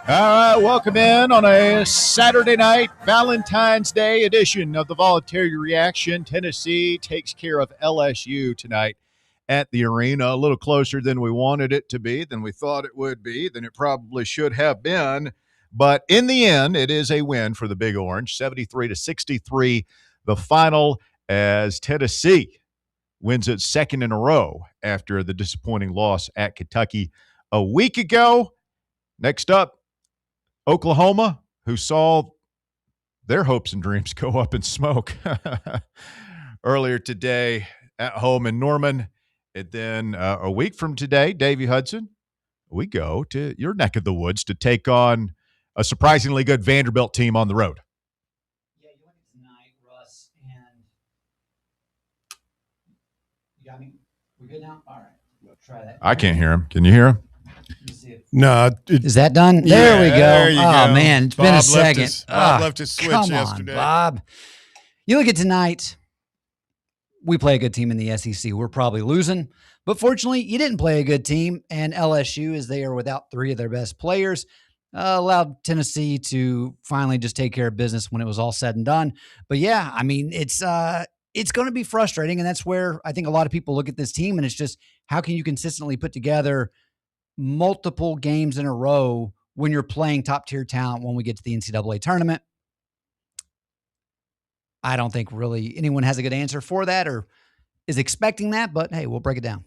All right, welcome in on a Saturday night Valentine's Day edition of the Voluntary Reaction. Tennessee takes care of LSU tonight at the arena. A little closer than we wanted it to be, than we thought it would be, than it probably should have been. But in the end, it is a win for the Big Orange, 73-63, the final, as Tennessee wins its second in a row after the disappointing loss at Kentucky a week ago. Next up, Oklahoma, who saw their hopes and dreams go up in smoke earlier today at home in Norman. And then a week from today, Davey Hudson, we go to your neck of the woods to take on a surprisingly good Vanderbilt team on the road. Yeah, you look at tonight, Russ, and you got me? We good now? All right, we'll try that. I can't hear him. Can you hear him? No. Is that done? There we go. There you go. Man, it's been a second. Bob left his switch yesterday. Come on, Bob. You look at tonight, we play a good team in the SEC. We're probably losing, but fortunately, you didn't play a good team, and LSU, as they are without three of their best players, allowed Tennessee to finally just take care of business when it was all said and done. But yeah, I mean, it's going to be frustrating, and that's where I think a lot of people look at this team, and it's just, how can you consistently put together multiple games in a row when you're playing top tier talent when we get to the NCAA tournament? I don't think really anyone has a good answer for that or is expecting that, but hey, we'll break it down.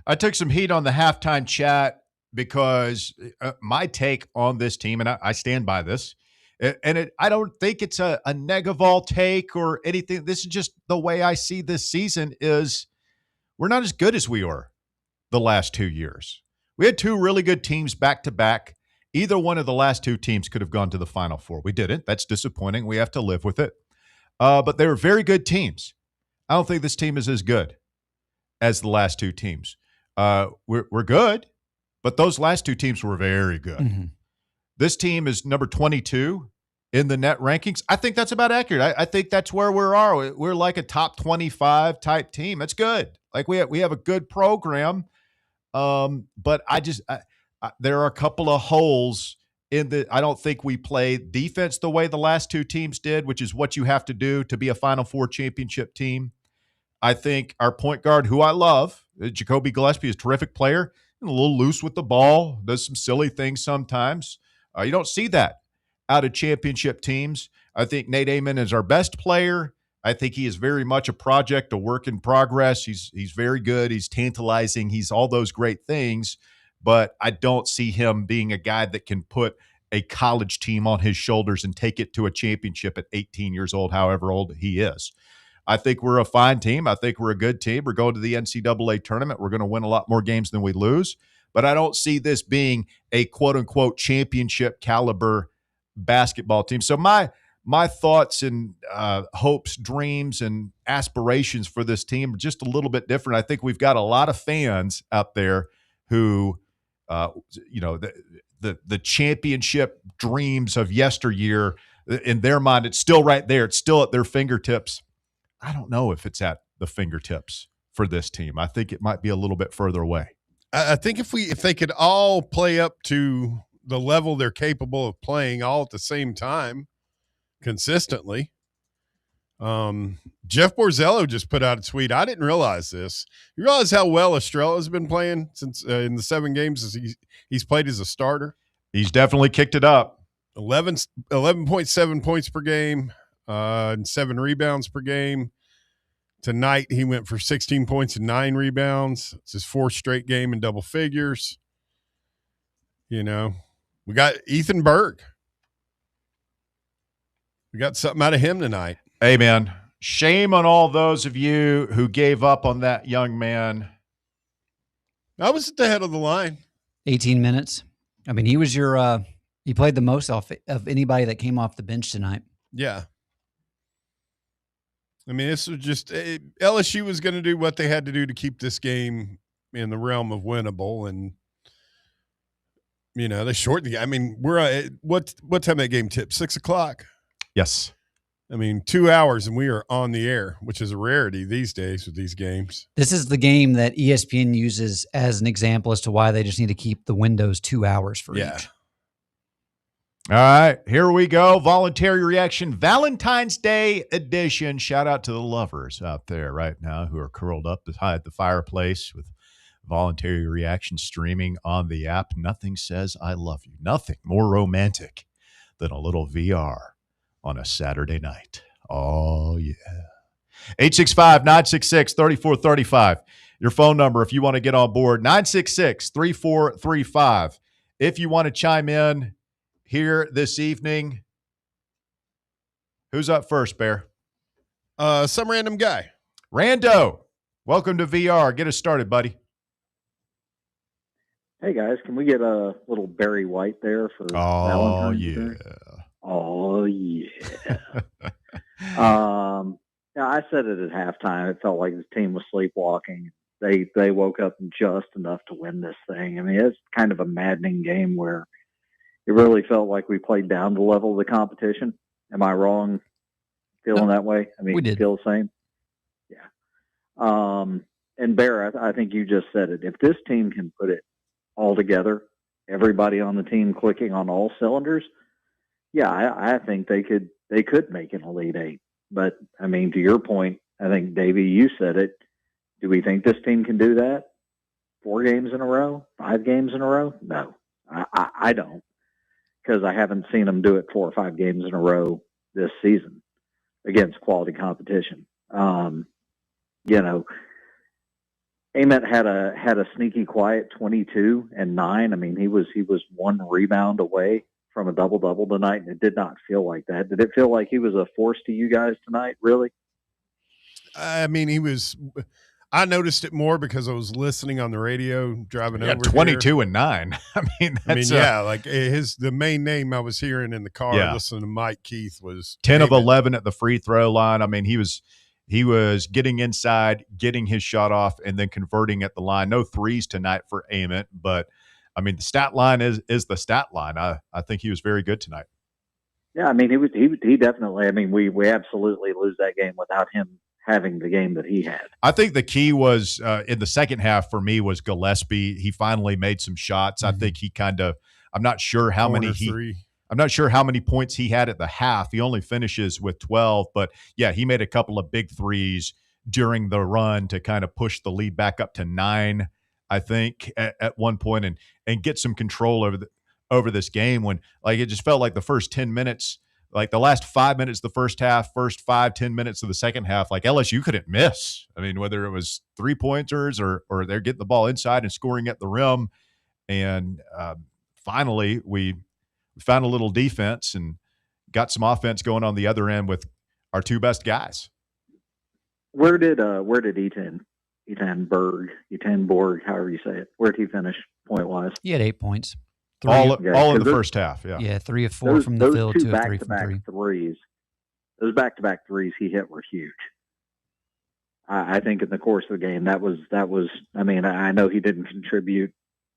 I took some heat on the halftime chat because my take on this team, and I stand by this, and I don't think it's a Negavall take or anything. This is just the way I see this season is we're not as good as we were the last 2 years. We had two really good teams back to back. Either one of the last two teams could have gone to the Final Four. We didn't. That's disappointing. We have to live with it. But they were very good teams. I don't think this team is as good as the last two teams. We're good, but those last two teams were very good. Mm-hmm. This team is number 22 in the net rankings. I think that's about accurate. I think that's where we are. We're like a top 25 type team. That's good. Like we have a good program. But there are a couple of holes in the. I don't think we play defense the way the last two teams did, which is what you have to do to be a Final Four championship team. I think our point guard, who I love, Jacoby Gillespie, is a terrific player, and a little loose with the ball, does some silly things sometimes. You don't see that out of championship teams. I think Nate Amon is our best player. I think he is very much a project, a work in progress. He's very good. He's tantalizing. He's all those great things, but I don't see him being a guy that can put a college team on his shoulders and take it to a championship at 18 years old, however old he is. I think we're a fine team. I think we're a good team. We're going to the NCAA tournament. We're going to win a lot more games than we lose, but I don't see this being a quote-unquote championship caliber basketball team. So my thoughts and hopes, dreams, and aspirations for this team are just a little bit different. I think we've got a lot of fans out there who, the championship dreams of yesteryear, in their mind, it's still right there. It's still at their fingertips. I don't know if it's at the fingertips for this team. I think it might be a little bit further away. I think if they could all play up to the level they're capable of playing all at the same time, consistently. Jeff Borzello just put out a tweet. I didn't realize this. You realize how well Estrella's been playing since in the 7 games he's played as a starter? He's definitely kicked it up. 11.7 points per game and 7 rebounds per game. Tonight he went for 16 points and 9 rebounds. It's his 4th straight game in double figures. We got Ethan Berg. We got something out of him tonight. Hey, man, shame on all those of you who gave up on that young man. I was at the head of the line. 18 minutes. I mean, he was he played the most of anybody that came off the bench tonight. Yeah. I mean, this was just LSU was going to do what they had to do to keep this game in the realm of winnable, and they shortened the game. I mean, we're what time that game tipped? 6:00. Yes. I mean, 2 hours and we are on the air, which is a rarity these days with these games. This is the game that ESPN uses as an example as to why they just need to keep the windows 2 hours for each. All right, here we go. Voluntary reaction, Valentine's Day edition. Shout out to the lovers out there right now who are curled up beside the fireplace with voluntary reaction streaming on the app. Nothing says I love you. Nothing more romantic than a little VR on a Saturday night. Oh, yeah. 865-966-3435. Your phone number if you want to get on board, 966-3435. If you want to chime in here this evening, who's up first, Bear? Some random guy. Rando, welcome to VR. Get us started, buddy. Hey guys, can we get a little Barry White there for Valentine's Day? Oh yeah. Yeah, I said it at halftime. It felt like the team was sleepwalking. They woke up just enough to win this thing. I mean, it's kind of a maddening game where it really felt like we played down to the level of the competition. Am I wrong feeling that way? I mean, we did. Feel the same? Yeah. And Bear, I think you just said it. If this team can put it all together, everybody on the team clicking on all cylinders, yeah, I think they could make an Elite Eight. But I mean, to your point, I think Davey, you said it. Do we think this team can do that? 4 games in a row? 5 games in a row? No, I don't, because I haven't seen them do it 4 or 5 games in a row this season against quality competition. You know, Ament had a sneaky quiet 22 and 9. I mean, he was 1 rebound away from a double-double tonight, and it did not feel like that. Did it feel like he was a force to you guys tonight, really? I mean, I noticed it more because I was listening on the radio driving over 22 here. and 9. I mean, like the main name I was hearing in the car listening to Mike Keith was 10 of 11 at the free throw line. I mean, he was getting inside, getting his shot off, and then converting at the line. No threes tonight for Ament, but I mean, the stat line is the stat line. I think he was very good tonight. Yeah, I mean, he definitely. I mean, we absolutely lose that game without him having the game that he had. I think the key was in the second half for me was Gillespie. He finally made some shots. Mm-hmm. I think he I'm not sure how many points he had at the half. He only finishes with 12, but yeah, he made a couple of big threes during the run to kind of push the lead back up to 9, I think, at one point, and get some control over this game when, like, it just felt like the first 10 minutes, like the last 5 minutes of the first half, first 5-10 minutes of the second half, like LSU couldn't miss. I mean, whether it was 3-pointers or they're getting the ball inside and scoring at the rim. And finally, we found a little defense and got some offense going on the other end with our 2 best guys. Where did Etan Borg, however you say it, where did he finish point wise? He had 8 points. All in the first half, yeah. Yeah, 3 of 4 from the field, 2 of 3 from 3. Threes. Those back-to-back threes he hit were huge. I think in the course of the game, that was. I mean, I know he didn't contribute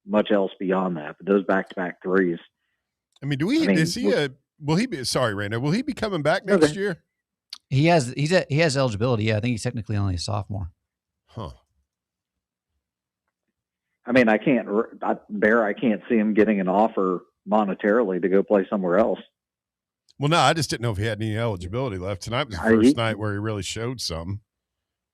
much else beyond that, but those back-to-back threes. I mean, will he be? Sorry, Rando. Will he be coming back next year? He has eligibility. Yeah, I think he's technically only a sophomore. Huh. I mean, I can't see him getting an offer monetarily to go play somewhere else. Well, no, I just didn't know if he had any eligibility left. Tonight was the first night where he really showed something.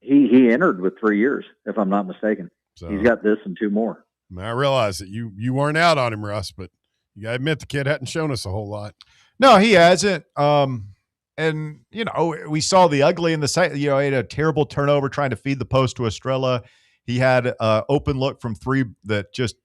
He entered with 3 years, if I'm not mistaken. So he's got this and 2 more. I mean, I realize that you weren't out on him, Russ, but you got to admit the kid hadn't shown us a whole lot. No, he hasn't. And, you know, we saw the ugly in the site. You know, he had a terrible turnover trying to feed the post to Estrella. He had an open look from 3 that just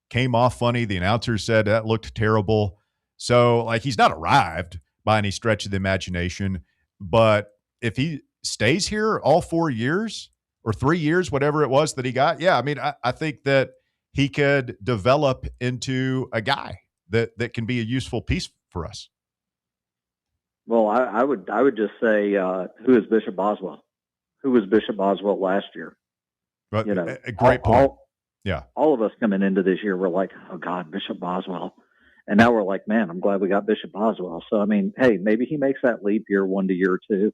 came off funny. The announcer said that looked terrible. So, like, he's not arrived by any stretch of the imagination. But if he stays here all 4 years or 3 years, whatever it was that he got, yeah, I mean, I think that he could develop into a guy that can be a useful piece for us. Well, I would just say, who is Bishop Boswell? Who was Bishop Boswell last year? But, you know, a great point. All of us coming into this year, we're like, oh God, Bishop Boswell. And now we're like, man, I'm glad we got Bishop Boswell. So, I mean, hey, maybe he makes that leap year 1 to year 2,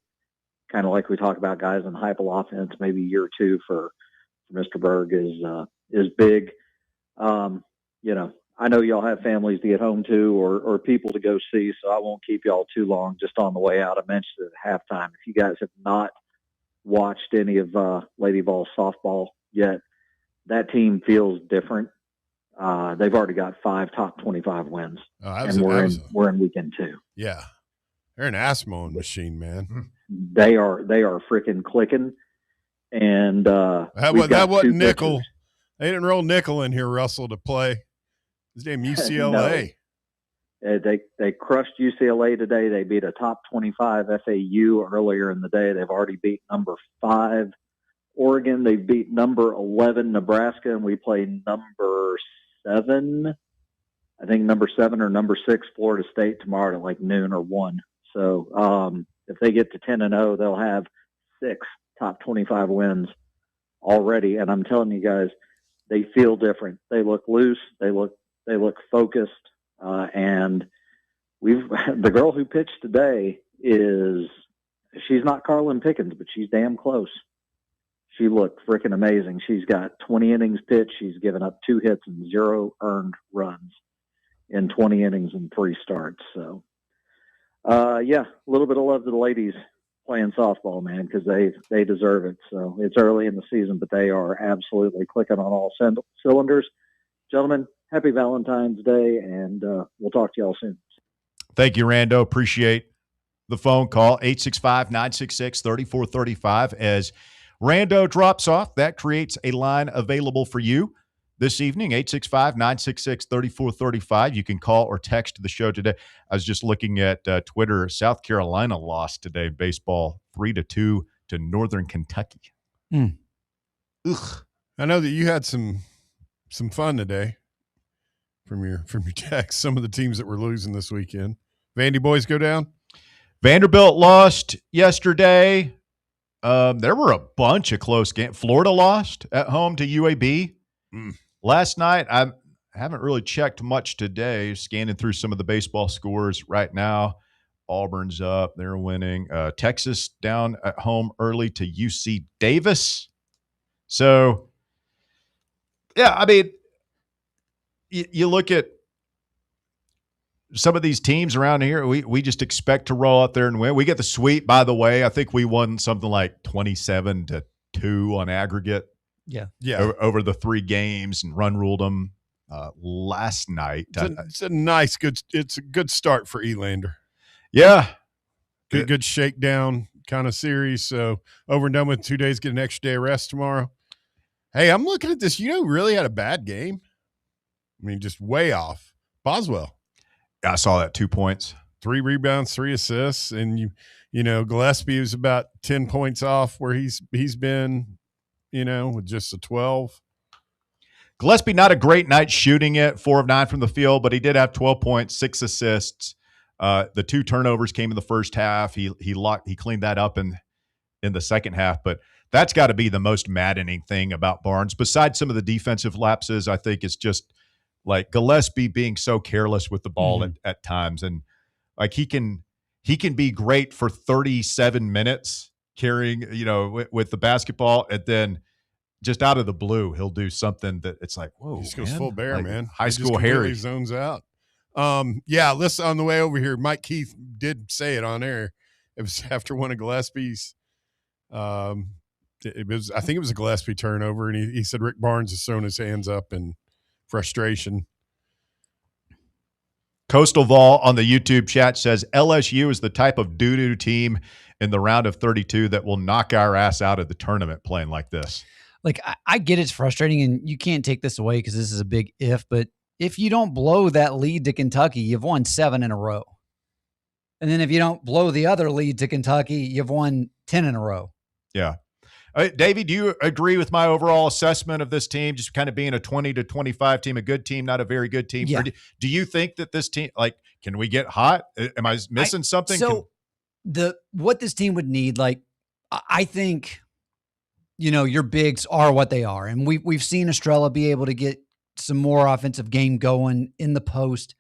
kind of like we talk about guys in Heupel offense. Maybe year 2 for Mr. Berg is big. You know, I know y'all have families to get home to or people to go see, so I won't keep y'all too long. Just on the way out, I mentioned it at halftime. If you guys have not watched any of Lady Vol softball yet, that team feels different. They've already got 5 top 25 wins, and we're in weekend 2. Yeah, they're an ass mowing machine, man. They are freaking clicking. And that wasn't nickel. Pitchers. They didn't roll nickel in here, Russell, to play. His damn UCLA. No. They crushed UCLA today. They beat a top 25 FAU earlier in the day. They've already beat number 5 Oregon. They beat number 11 Nebraska, and we play number 7. I think number 7 or number 6 Florida State tomorrow at like noon or 1. So if they get to 10-0, they'll have 6 top 25 wins already. And I'm telling you guys, they feel different. They look loose. They look focused. And the girl who pitched today she's not Carlin Pickens, but she's damn close. She looked freaking amazing. She's got 20 innings pitched. She's given up 2 hits and 0 earned runs in 20 innings and 3 starts. So, a little bit of love to the ladies playing softball, man, because they deserve it. So it's early in the season, but they are absolutely clicking on all cylinders. Gentlemen, happy Valentine's Day, and we'll talk to y'all soon. Thank you, Rando. Appreciate the phone call. 865-966-3435. As Rando drops off, that creates a line available for you this evening, 865-966-3435. You can call or text the show today. I was just looking at Twitter. South Carolina lost today, baseball, 3-2 to Northern Kentucky. Mm. Ugh. I know that you had some fun today from your text. Some of the teams that were losing this weekend. Vandy boys go down? Vanderbilt lost yesterday. There were a bunch of close games. Florida lost at home to UAB. Last night, I haven't really checked much today, scanning through some of the baseball scores right now. Auburn's up. They're winning. Texas down at home early to UC Davis. So, yeah, I mean, you look at some of these teams around here, we just expect to roll out there and win. We get the sweep, by the way. I think we won something like 27-2 on aggregate. Yeah. Over the 3 games and run ruled them last night. It's a nice, it's a good start for Elander. Yeah. Good shakedown kind of series. So over and done with 2 days, get an extra day of rest tomorrow. Hey, I'm looking at this. You know who really had a bad game? I mean, just way off. Boswell. I saw that, 2 points. 3 rebounds, 3 assists. And, you know, Gillespie was about 10 points off where he's been, you know, with just a 12. Gillespie, not a great night shooting it, 4 of 9 from the field, but he did have 12 points, 6 assists. The 2 turnovers came in the first half. He cleaned that up in the second half, but that's got to be the most maddening thing about Barnes. Besides some of the defensive lapses, I think it's just like Gillespie being so careless with the ball at times. And like he can be great for 37 minutes carrying, you know, with the basketball, and then just out of the blue, he'll do something that it's like, whoa, he just goes full bear, like man. High school Harry zones out. Listen, on the way over here, Mike Keith did say it on air. It was after one of Gillespie's. I think it was a Gillespie turnover, and he said Rick Barnes has thrown his hands up in frustration. Coastal Vol on the YouTube chat says LSU is the type of doo-doo team in the round of 32 that will knock our ass out of the tournament playing like this. Like, I get it's frustrating, and you can't take this away because this is a big if, but if you don't blow that lead to Kentucky, you've won 7 in a row. And then if you don't blow the other lead to Kentucky, you've won 10 in a row. Yeah. Davey, do you agree with my overall assessment of this team, just kind of being a 20 to 25 team, a good team, not a very good team? Yeah. Or do you think that this team, like, can we get hot? Am I missing something? So what this team would need, like, I think, you know, your bigs are what they are. And we've seen Estrella be able to get some more offensive game going in the post,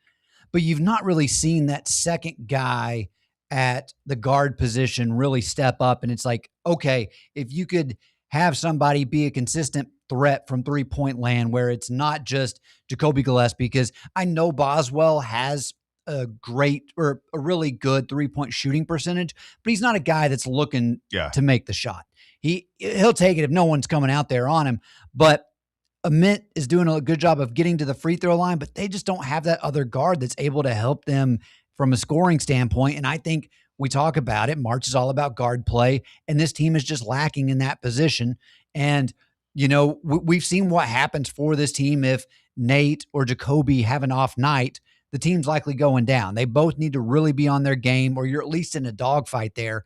but you've not really seen that second guy at the guard position really step up. And it's like, okay, if you could have somebody be a consistent threat from three-point land where it's not just Jacoby Gillespie, because I know Boswell has a great or a really good three-point shooting percentage, but he's not a guy that's looking to make the shot. He'll take it if no one's coming out there on him, but Amit is doing a good job of getting to the free throw line, but they just don't have that other guard that's able to help them from a scoring standpoint. And I think we talk about it. March is all about guard play, and this team is just lacking in that position. And, you know, we've seen what happens for this team if Nate or Jacoby have an off night. The team's likely going down. They both need to really be on their game, or you're at least in a dogfight there.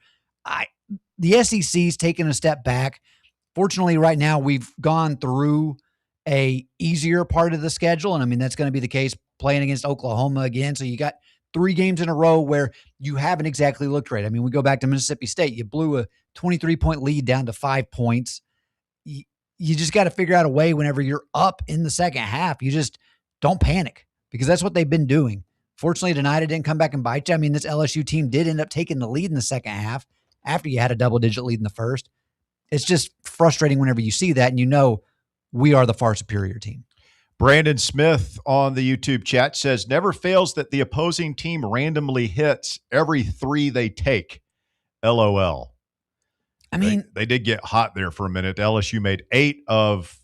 The SEC's taken a step back. Fortunately, right now we've gone through a easier part of the schedule, and I mean that's going to be the case playing against Oklahoma again. So you got 3 games in a row where you haven't exactly looked right. I mean, we go back to Mississippi State. You blew a 23-point lead down to 5 points. You just got to figure out a way whenever you're up in the second half. You just don't panic, because that's what they've been doing. Fortunately, tonight it didn't come back and bite you. I mean, this LSU team did end up taking the lead in the second half after you had a double-digit lead in the first. It's just frustrating whenever you see that, and you know we are the far superior team. Brandon Smith on the YouTube chat says, never fails that the opposing team randomly hits every 3 they take. LOL. I mean, they did get hot there for a minute. LSU made 8 of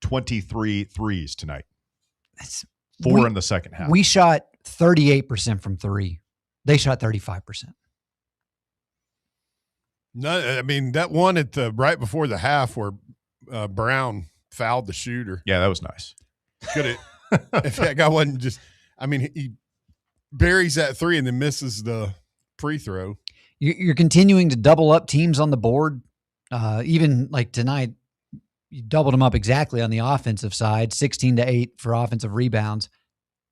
23 threes tonight. That's 4 in the second half. We shot 38% from 3. They shot 35%. No, I mean, that one at the right before the half where Brown fouled the shooter. Yeah, that was nice. Could it? If that guy wasn't just, I mean, he buries that 3 and then misses the free throw. You're continuing to double up teams on the board. Even like tonight, you doubled them up exactly on the offensive side, 16-8 for offensive rebounds.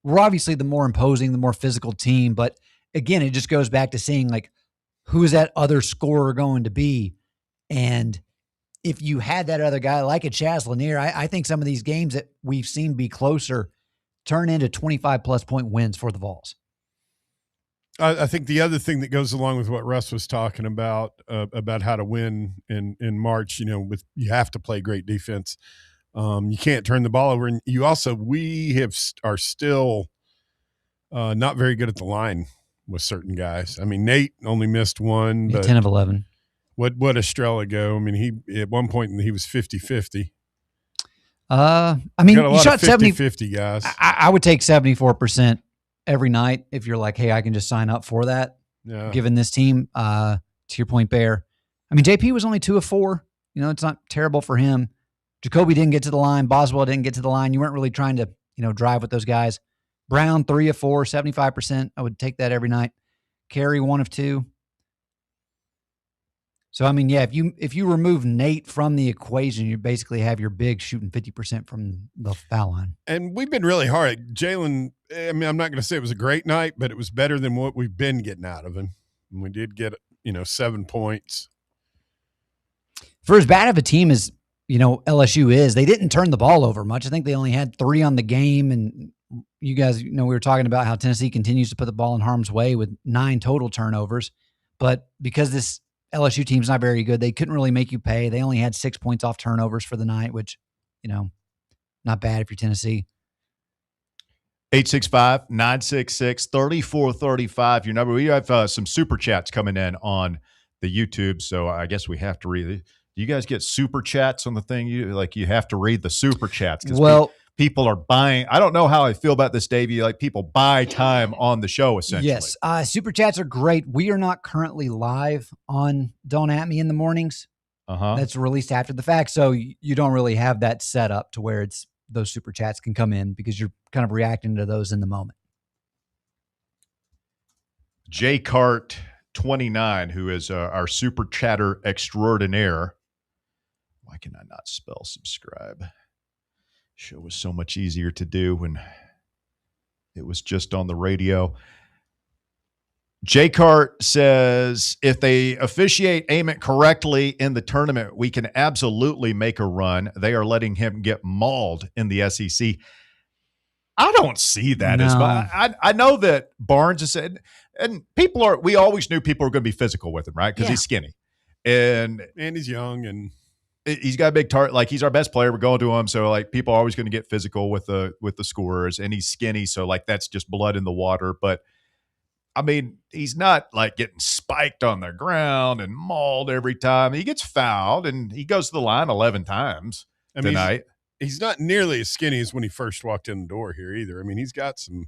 We're obviously the more imposing, the more physical team, but again, it just goes back to seeing like who is that other scorer going to be, and if you had that other guy like a Chaz Lanier, I think some of these games that we've seen be closer turn into 25-plus point wins for the Vols. I think the other thing that goes along with what Russ was talking about how to win in March, you know, you have to play great defense. You can't turn the ball over, and are still not very good at the line with certain guys. I mean, Nate only missed 1, but 10 of 11. What Estrella go? I mean, he at one point he was 50-50. I mean, you shot 50-50 guys. I would take 74% every night if you're like, hey, I can just sign up for that. Yeah. Given this team, to your point, Bear. I mean, JP was only 2 of 4. You know, it's not terrible for him. Jacoby didn't get to the line. Boswell didn't get to the line. You weren't really trying to, you know, drive with those guys. Brown 3 of 4, 75%. I would take that every night. Carey 1 of 2. So, I mean, yeah, if you remove Nate from the equation, you basically have your big shooting 50% from the foul line. And we've been really hard. Jalen, I mean, I'm not going to say it was a great night, but it was better than what we've been getting out of him. And we did get, 7 points. For as bad of a team as, LSU is, they didn't turn the ball over much. I think they only had 3 on the game. And you guys, we were talking about how Tennessee continues to put the ball in harm's way with 9 total turnovers. But because this LSU team's not very good, they couldn't really make you pay. They only had 6 points off turnovers for the night, which, not bad if you're Tennessee. 865-966-3435, your number. We have some super chats coming in on the YouTube, so I guess we have to read it. Do you guys get super chats on the thing? You have to read the super chats because people are buying. I don't know how I feel about this, Davey. Like people buy time on the show, essentially. Yes, super chats are great. We are not currently live on Don't At Me in the Mornings. That's released after the fact, so you don't really have that set up to where those super chats can come in because you're kind of reacting to those in the moment. J Cart 29, who is our super chatter extraordinaire. Why can I not spell subscribe? Show was so much easier to do when it was just on the radio. J Cart says, if they officiate Ament correctly in the tournament, we can absolutely make a run. They are letting him get mauled in the SEC. I don't see that as much. I know that Barnes has said, and we always knew people were going to be physical with him, right? Because he's skinny. And he's young. And he's got a big target. Like, he's our best player. We're going to him. So, like, people are always going to get physical with the scorers, and he's skinny. So, like, that's just blood in the water. But, I mean, he's not, like, getting spiked on the ground and mauled every time. He gets fouled, and he goes to the line 11 times tonight. He's not nearly as skinny as when he first walked in the door here either. I mean, he's got some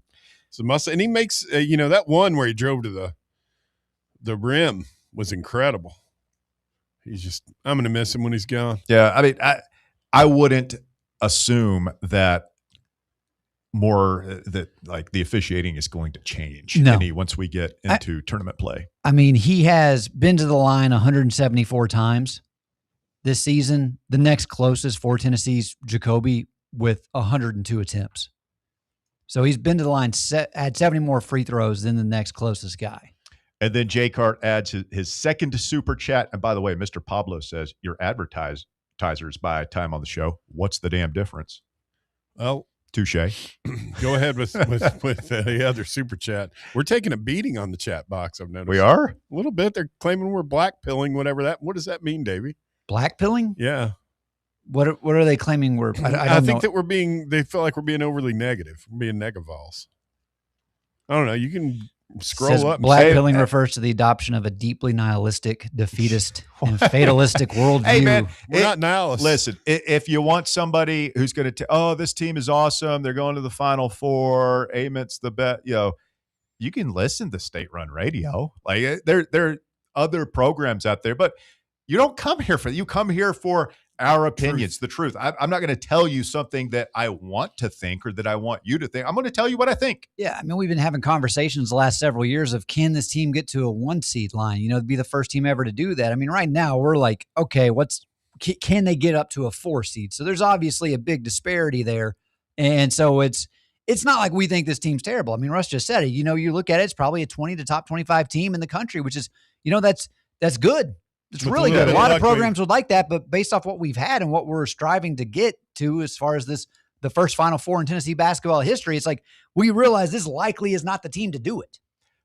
muscle. And he makes, that one where he drove to the rim was incredible. I'm going to miss him when he's gone. Yeah, I mean, I wouldn't assume that the officiating is going to change once we get into tournament play. I mean, he has been to the line 174 times this season. The next closest for Tennessee's Jacoby with 102 attempts. So he's been to the line, had 70 more free throws than the next closest guy. And then Jay Cart adds his second super chat. And by the way, Mr. Pablo says, your advertisers buy time on the show. What's the damn difference? Well, touche. Go ahead with the other super chat. We're taking a beating on the chat box, I've noticed. We are? A little bit. They're claiming we're blackpilling, what does that mean, Davey? Blackpilling? Yeah. What are they claiming we're I think that they feel like we're being overly negative. We're being negavols. I don't know. You can scroll up. Blackpilling refers to the adoption of a deeply nihilistic, defeatist, and fatalistic worldview. Hey, man, we're not nihilists. Listen, if you want somebody who's going to this team is awesome, they're going to the Final Four, Amit's the best, you can listen to state-run radio. Like, there are other programs out there, but you don't come here you come here for our opinions, the truth. I'm not going to tell you something that I want to think or that I want you to think. I'm going to tell you what I think. Yeah, I mean, we've been having conversations the last several years of, can this team get to a 1-seed line? To be the first team ever to do that. I mean, right now we're like, okay, can they get up to a 4-seed? So there's obviously a big disparity there. And so it's not like we think this team's terrible. I mean, Russ just said it. You look at it, it's probably a 20 to top 25 team in the country, which is, that's good. It's really good. A lot of programs would like that, but based off what we've had and what we're striving to get to as far as the first Final Four in Tennessee basketball history, it's like we realize this likely is not the team to do it.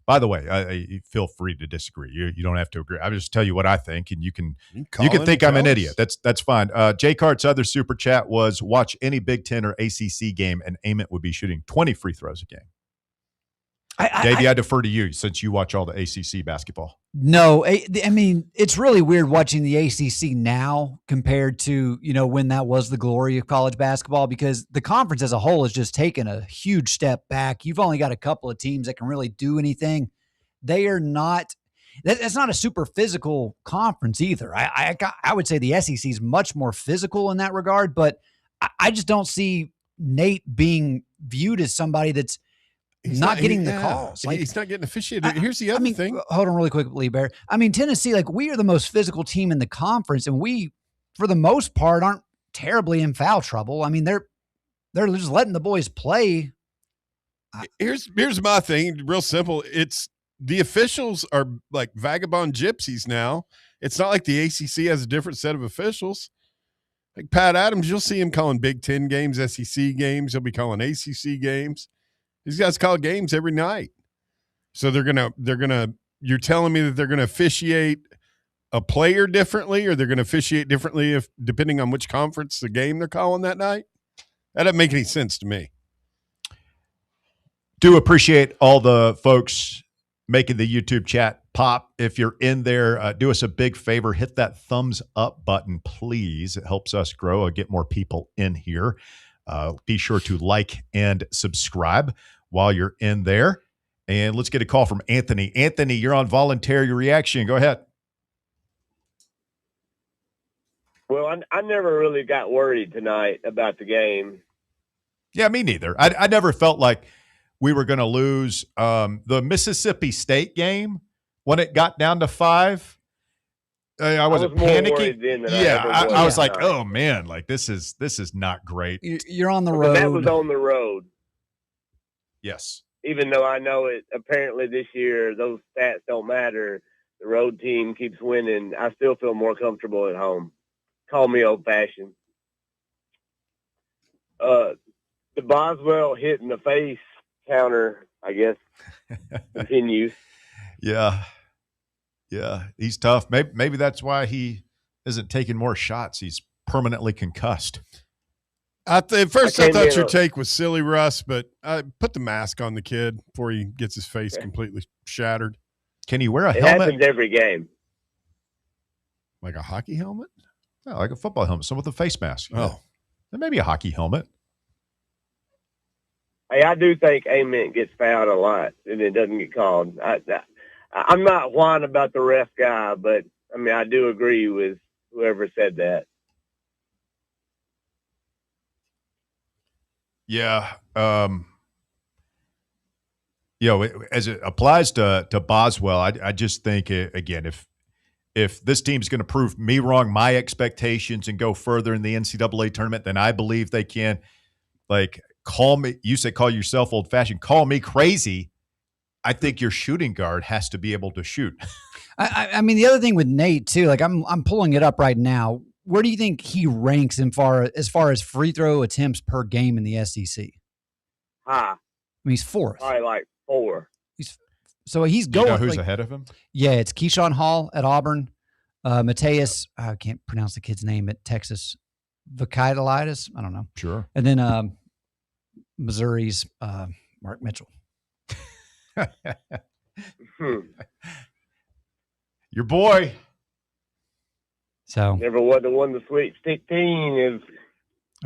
By the way, I feel free to disagree. You don't have to agree. I just tell you what I think, and you can think I'm an idiot. That's fine. Jay Cart's other super chat was, watch any Big Ten or ACC game, and Amit would be shooting 20 free throws a game. Davey, I defer to you since you watch all the ACC basketball. No, I mean, it's really weird watching the ACC now compared to, when that was the glory of college basketball, because the conference as a whole has just taken a huge step back. You've only got a couple of teams that can really do anything. They are not – that's not a super physical conference either. I would say the SEC is much more physical in that regard, but I just don't see Nate being viewed as somebody that's – He's not getting the calls. Like, he's not getting officiated. Here's the other thing. Hold on really quickly, Bear. I mean, Tennessee, like, we are the most physical team in the conference, and we, for the most part, aren't terribly in foul trouble. I mean, they're just letting the boys play. Here's my thing. Real simple. It's the officials are like vagabond gypsies now. It's not like the ACC has a different set of officials. Like Pat Adams, you'll see him calling Big Ten games, SEC games. He'll be calling ACC games. These guys call games every night. So you're telling me that they're going to officiate a player differently, or they're going to officiate differently depending on which conference the game they're calling that night? That doesn't make any sense to me. Do appreciate all the folks making the YouTube chat pop. If you're in there, do us a big favor, hit that thumbs up button, please. It helps us grow and get more people in here. Be sure to like and subscribe while you're in there. And let's get a call from Anthony. Anthony, you're on Voluntary. Your reaction. Go ahead. Well, I never really got worried tonight about the game. Yeah, me neither. I never felt like we were going to lose. The Mississippi State game, when it got down to 5, I wasn't panicking. I was like, oh man, like this is not great. You're on the road. That was on the road. Yes. Even though I know it, apparently this year those stats don't matter. The road team keeps winning. I still feel more comfortable at home. Call me old-fashioned. The Boswell hit in the face counter, I guess, continues. Yeah, he's tough. Maybe that's why he isn't taking more shots. He's permanently concussed. At first, I thought your on- take was silly, Russ, but put the mask on the kid before he gets his face completely shattered. Can he wear a It helmet? happens every game. Like a hockey helmet? No, like a football helmet, some with a face mask. Oh. Then maybe a hockey helmet. Hey, I do think Ament gets fouled a lot, and it doesn't get called. I'm not whining about the ref guy, but, I mean, I do agree with whoever said that. Yeah. As it applies to Boswell, I just think, again, if this team's going to prove me wrong, my expectations, and go further in the NCAA tournament than I believe they can, like, call me, you say call yourself old-fashioned, call me crazy. I think your shooting guard has to be able to shoot. I mean, the other thing with Nate too, like I'm pulling it up right now. Where do you think he ranks as far as free throw attempts per game in the SEC? High. I mean, he's fourth. Probably like 4. So he's Do you going. know who's ahead of him? Yeah, it's Keyshawn Hall at Auburn. Mateus, I can't pronounce the kid's name at Texas. Vakitalitis, I don't know. Sure. And then Missouri's Mark Mitchell. Your boy. So Never would have won the Sweet 16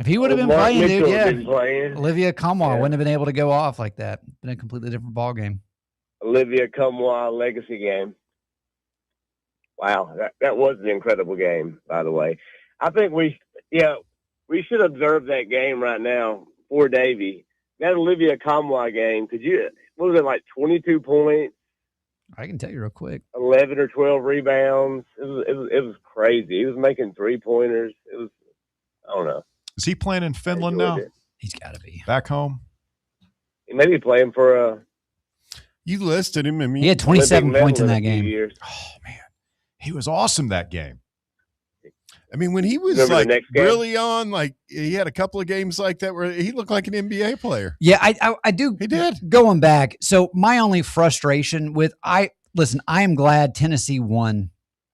if he would have been Mark playing, Mitchell dude, yeah, been playing. Olivia Kamwa Yeah. wouldn't have been able to go off like that. Been a completely different ball game. Olivia Cumwa legacy game. Wow, that was an incredible game, by the way. I think we should observe that game right now for Davey. That Olivia Kamwa game, what was it, like 22 points, I can tell you real quick. 11 or 12 rebounds? It was crazy. He was making 3-pointers. It was, I don't know. Is he playing in I Finland enjoyed now? it. He's got to be. Back home? He may be playing for You listed him. I mean, He had 27 Olympic points in medal that a few game. years. Oh, man. He was awesome that game. I mean, when he was Remember the like next game? really on, like he had a couple of games like that where he looked like an NBA player. Yeah, I do. He did. Going back. So my only frustration with I am glad Tennessee won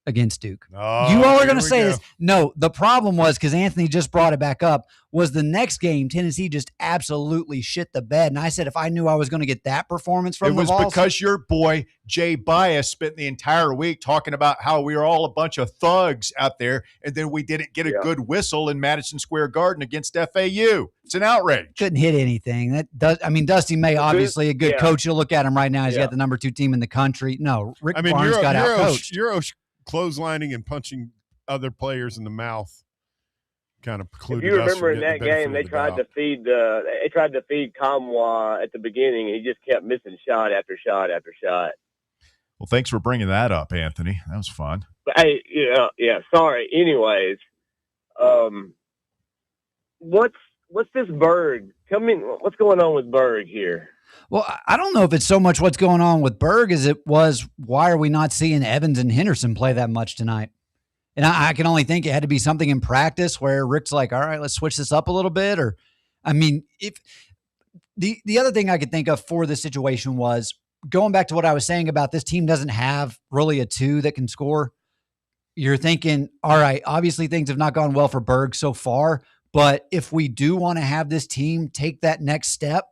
against Duke. Oh, You all are here going to we say go. this. No, the problem was, because Anthony just brought it back up, was the next game Tennessee just absolutely shit the bed. And I said if I knew I was going to get that performance from It was the Vols, because your boy Jay Bias spent the entire week talking about how we were all a bunch of thugs out there, and then we didn't get a good whistle in Madison Square Garden against FAU. It's an outrage. couldn't hit anything. That does. I mean, Dusty May, obviously a good coach. You'll look at him right now. He's got the number 2 team in the country. No, Rick I mean, Barnes got out coached. Euro clotheslining and punching other players in the mouth kind of If precluded you us remember from in getting that the benefit game, they of the tried doubt. to feed Kamwa at the beginning, and he just kept missing shot after shot after shot. Well, thanks for bringing that up, Anthony. That was fun. But hey, sorry. Anyways, what's this Berg? What's going on with Berg here? Well, I don't know if it's so much what's going on with Berg as it was why are we not seeing Evans and Henderson play that much tonight? And I can only think it had to be something in practice where Rick's like, all right, let's switch this up a little bit. Or, I mean, if the other thing I could think of for this situation was going back to what I was saying about this team doesn't have really a 2 that can score. You're thinking, all right, obviously things have not gone well for Berg so far, but if we do want to have this team take that next step,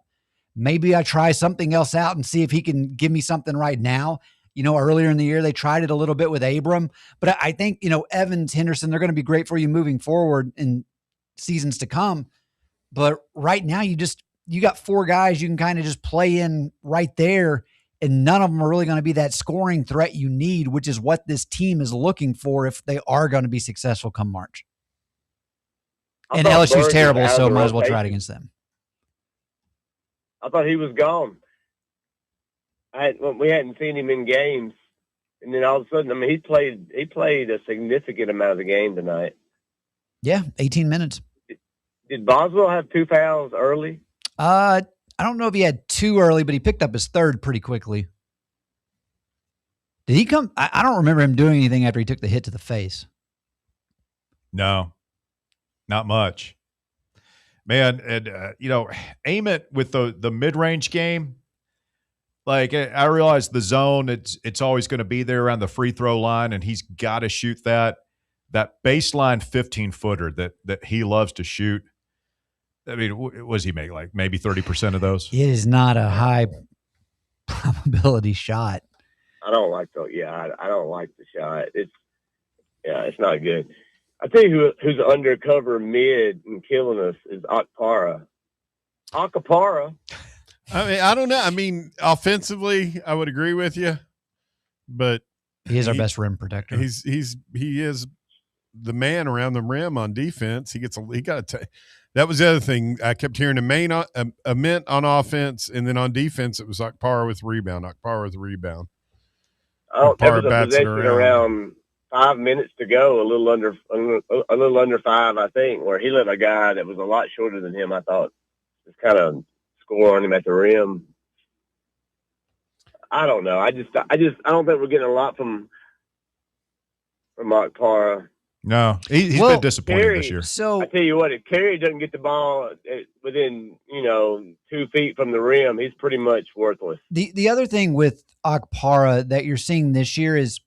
maybe I try something else out and see if he can give me something right now. You know, earlier in the year, they tried it a little bit with Abram, but I think, Evans, Henderson, they're going to be great for you moving forward in seasons to come. But right now you got 4 guys you can kind of just play in right there, and none of them are really going to be that scoring threat you need, which is what this team is looking for if they are going to be successful come March. And LSU's terrible, so might as well try it against them. I thought he was gone. We hadn't seen him in games, and then all of a sudden, I mean, he played a significant amount of the game tonight. Yeah, 18 minutes. Did Boswell have 2 fouls early? I don't know if he had 2 early, but he picked up his 3rd pretty quickly. Did he come? I don't remember him doing anything after he took the hit to the face. No, not much. Man, and, aim it with the mid-range game. Like, I realize the zone, it's always going to be there around the free throw line, and he's got to shoot that. that baseline 15-footer that he loves to shoot. I mean, what does he make? Like maybe 30% of those? It is not a high probability shot. I don't like the I don't like the shot. It's not good. I tell you who's undercover mid and killing us is Akpara. Akpara. I mean, I don't know. I mean, offensively, I would agree with you, but he is our best rim protector. He is the man around the rim on defense. That was the other thing. I kept hearing a mint on offense, and then on defense it was Akpara with rebound. Oh, there was a possession around 5 minutes to go, a little under 5, I think, where he let a guy that was a lot shorter than him, I thought, just kind of score on him at the rim. I don't know. I don't think we're getting a lot from Akpara. No, he's been disappointing this year. So I tell you what, if Carey doesn't get the ball within 2 feet from the rim, he's pretty much worthless. The other thing with Akpara that you're seeing this year is,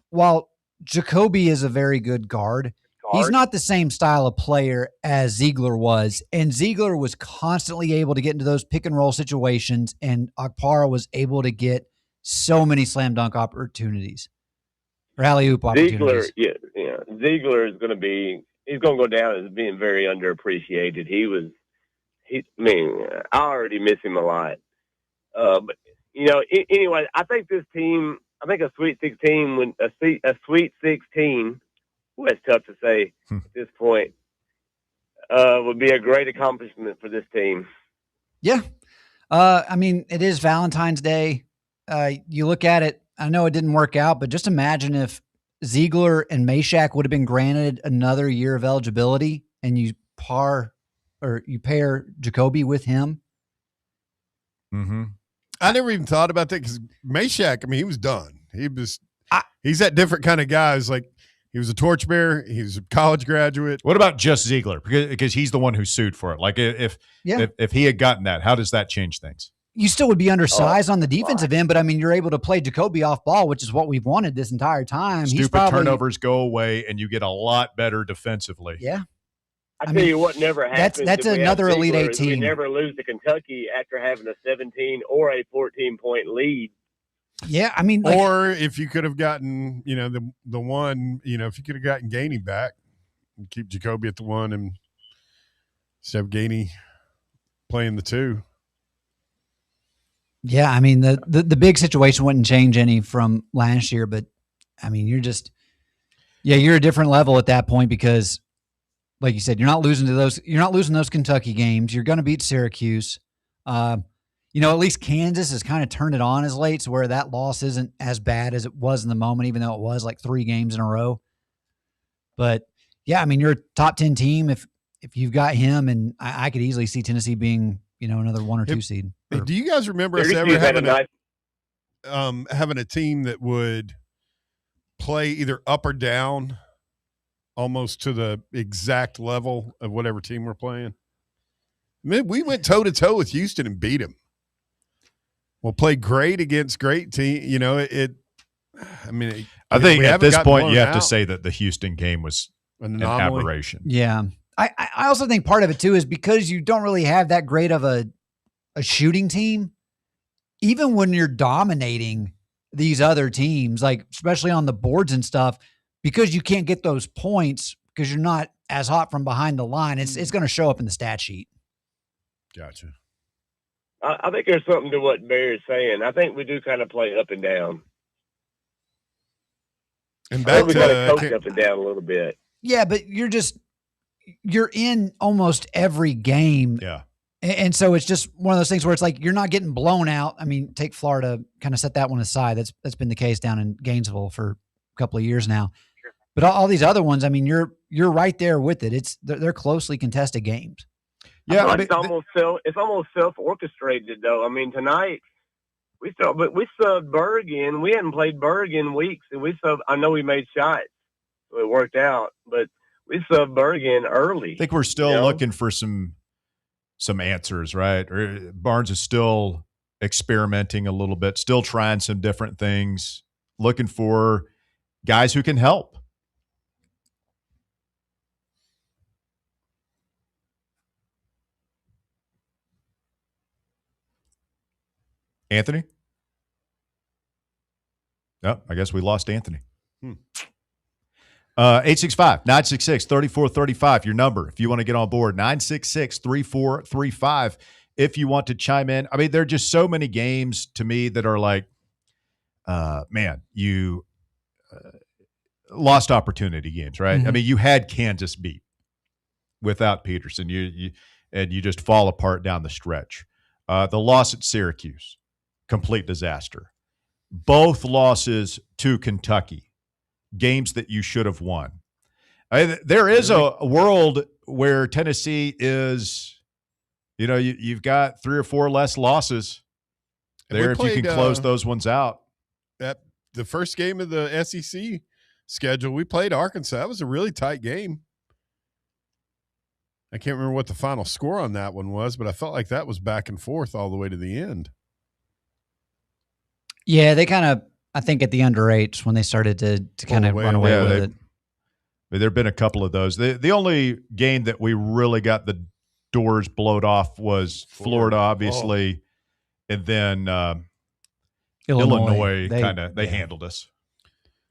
while Jacoby is a very good guard, he's not the same style of player as Ziegler was, and Ziegler was constantly able to get into those pick and roll situations, and Akpara was able to get so many slam dunk opportunities. Or alley-oop opportunities. Ziegler is going to go down as being very underappreciated. I already miss him a lot. But anyway, I think this team, a Sweet 16, a Sweet 16, that's tough to say at this point, would be a great accomplishment for this team. Yeah. It is Valentine's Day. You look at it, I know it didn't work out, but just imagine if Ziegler and Meshack would have been granted another year of eligibility and you pair Jacoby with him. Mm-hmm. I never even thought about that because Meshack, he was done. He's that different kind of guy. He's like, he was a torchbearer. He was a college graduate. What about just Ziegler? Because he's the one who sued for it. Like if he had gotten that, how does that change things? You still would be undersized on the defensive end, but you're able to play Jacoby off ball, which is what we've wanted this entire time. Stupid turnovers go away, and you get a lot better defensively. Yeah. I tell you what never happens. That's another Elite 8 team. We never lose to Kentucky after having a 17 or a 14-point lead. Yeah, or if you could have gotten, the one, if you could have gotten Gainey back and keep Jacoby at the one and instead of Gainey playing the 2. Yeah, the big situation wouldn't change any from last year, but you're a different level at that point because, like you said, you're not losing those Kentucky games. You're going to beat Syracuse. At least Kansas has kind of turned it on as late, so where that loss isn't as bad as it was in the moment, even though it was like 3 games in a row. But yeah, you're a top 10 team if you've got him, and I could easily see Tennessee being another 1 or 2 seed. Do you guys remember us ever having a team that would play either up or down almost to the exact level of whatever team we're playing? We went toe-to-toe with Houston and beat them. We'll play great against great team. I think at this point you have to say that the Houston game was an aberration. Yeah. I also think part of it too is because you don't really have that great of a shooting team. Even when you're dominating these other teams, like especially on the boards and stuff, because you can't get those points because you're not as hot from behind the line, it's going to show up in the stat sheet. Gotcha. I think there's something to what Bear is saying. I think we do kind of play up and down. And back we got to coach up and down a little bit. Yeah, but you're in almost every game. Yeah. And so it's just one of those things where it's like you're not getting blown out. Take Florida, kind of set that one aside. That's been the case down in Gainesville for a couple of years now. Sure. But all these other ones, you're right there with it. They're closely contested games. Yeah, it's almost self-orchestrated though. Tonight we subbed Berg in. We hadn't played Berg in weeks, and I know we made shots, so it worked out. But we subbed Berg in early. I think we're still looking for some answers, right? Or Barnes is still experimenting a little bit, still trying some different things, looking for guys who can help. Anthony? No, I guess we lost Anthony. 865-966-3435, your number if you want to get on board. 966-3435 if you want to chime in. I mean, there are just so many games to me that are like, man, you lost opportunity games, right? Mm-hmm. I mean, you had Kansas beat without Peterson. You just fall apart down the stretch. The loss at Syracuse, complete disaster. Both losses to Kentucky, games that you should have won. There is a world where Tennessee is, you've got 3 or 4 less losses there if you can close those ones out. At the first game of the SEC schedule, we played Arkansas. That was a really tight game. I can't remember what the final score on that one was, but I felt like that was back and forth all the way to the end. Yeah, they kind of, I think at the under 8s when they started to kind of run away with it. There have been a couple of those. The only game that we really got the doors blowed off was Florida, obviously, and then Illinois they handled us.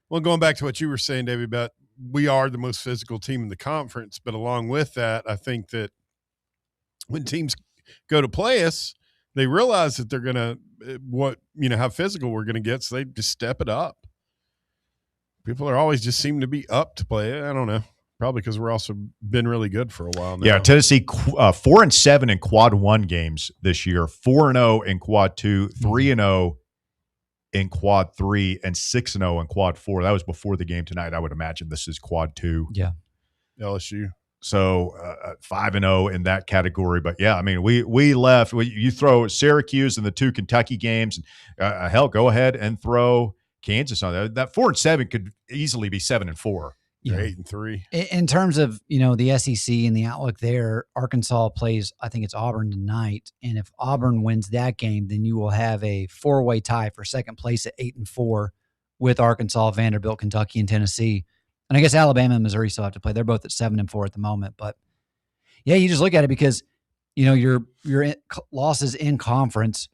Well, going back to what you were saying, David, about we are the most physical team in the conference, but along with that, I think that when teams go to play us, they realize that they're going to how physical we're going to get, so they just step it up. People are always just seem to be up to play it. I don't know. Probably because we're also been really good for a while now. Yeah, Tennessee 4-7 in quad 1 games this year, 4-0 in quad 2, 3-0 in quad 3, and 6-0 in quad 4. That was before the game tonight. I would imagine this is quad 2. Yeah, LSU. So 5-0 in that category. But yeah, I mean, we left. You throw Syracuse and the 2 Kentucky games. Hell, go ahead and throw Kansas on that. That 4-7 could easily be 7-4. Yeah. 8-3. In terms of the SEC and the outlook there, Arkansas plays, I think it's Auburn tonight, and if Auburn wins that game, then you will have a 4-way tie for second place at 8-4 with Arkansas, Vanderbilt, Kentucky, and Tennessee. And I guess Alabama and Missouri still have to play. They're both at 7-4 at the moment. But yeah, you just look at it because your losses in conference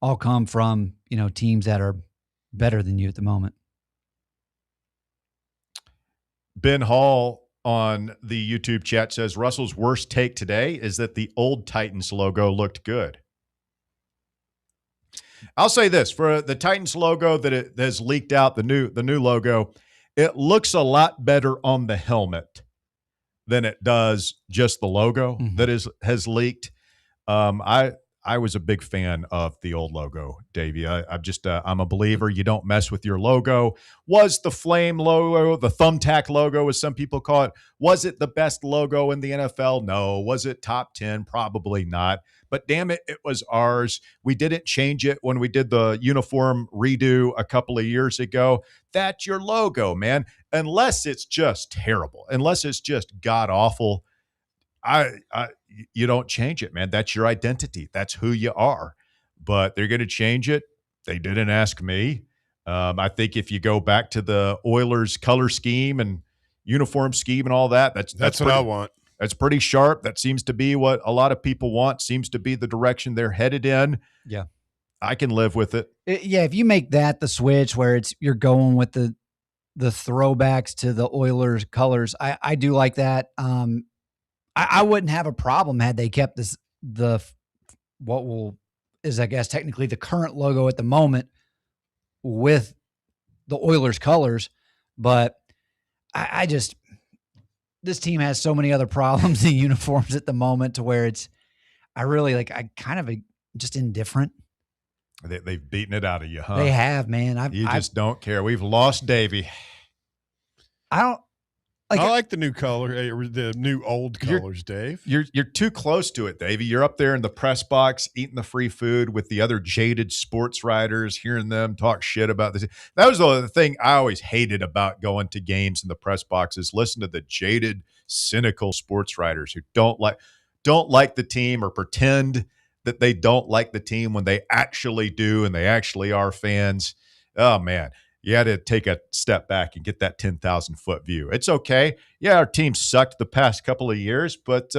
all come from teams that are better than you at the moment. Ben Hall on the YouTube chat says Russell's worst take today is that the old Titans logo looked good. I'll say this, for the Titans logo that it has leaked out, the new logo, it looks a lot better on the helmet than it does just the logo that has leaked. I was a big fan of the old logo, Davey. I'm a believer. You don't mess with your logo. Was the flame logo, the thumbtack logo, as some people call it, was it the best logo in the NFL? No. Was it top 10? Probably not. But damn it, it was ours. We didn't change it when we did the uniform redo a couple of years ago. That's your logo, man. Unless it's just terrible, unless it's just god awful. You don't change it, man. That's your identity. That's who you are. But they're going to change it. They didn't ask me. I think if you go back to the Oilers color scheme and uniform scheme and all that, that's what I want. That's pretty sharp. That seems to be what a lot of people want. Seems to be the direction they're headed in. Yeah, I can live with it. Yeah, if you make that the switch where you're going with the throwbacks to the Oilers colors, I do like that. I wouldn't have a problem had they kept is I guess technically the current logo at the moment with the Oilers colors, but I just this team has so many other problems in uniforms at the moment to where I kind of just indifferent. They've beaten it out of you, huh? They have, man. You just don't care. We've lost Davey. I like the new color, the new old colors, Dave. You're too close to it, Davey. You're up there in the press box eating the free food with the other jaded sports writers, hearing them talk shit about this. That was the thing I always hated about going to games in the press boxes. Listen to the jaded, cynical sports writers who don't like the team or pretend that they don't like the team when they actually do and they actually are fans. Oh, man. You had to take a step back and get that 10,000-foot view. It's okay. Yeah, our team sucked the past couple of years, but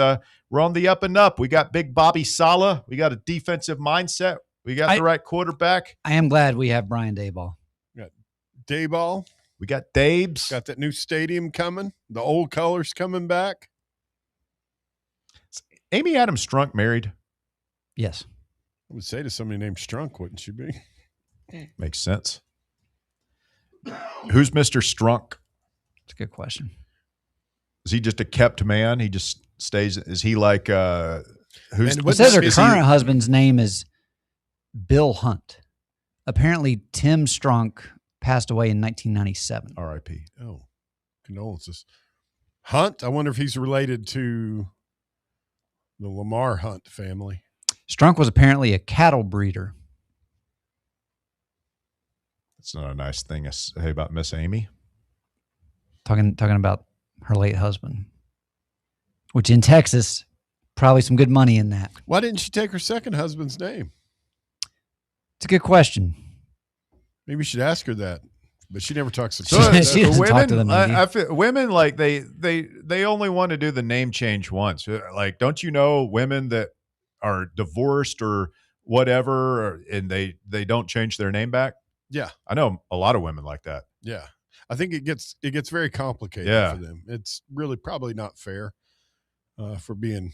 we're on the up and up. We got big Bobby Saleh. We got a defensive mindset. We got the right quarterback. I am glad we have Brian Daboll. Got Dayball. We got Dabes. Got that new stadium coming. The old colors coming back. Amy Adams Strunk married? Yes. I would say to somebody named Strunk, wouldn't she be? Makes sense. Who's Mr. Strunk? It's a good question. Is he just a kept man? He just stays. Is he like who's? It says her current husband's name is Bill Hunt. Apparently, Tim Strunk passed away in 1997. R.I.P. Oh, condolences. Hunt. I wonder if he's related to the Lamar Hunt family. Strunk was apparently a cattle breeder. That's not a nice thing to say about Miss Amy. Talking about her late husband, which in Texas, probably some good money in that. Why didn't she take her second husband's name? It's a good question. Maybe you should ask her that, but she never talks to She doesn't women, talk to the media. I feel, women like they only want to do the name change once. Like, don't you know women that are divorced or whatever, and they don't change their name back? Yeah, I know a lot of women like that. yeah. I think it gets very complicated for them. It's really probably not fair for being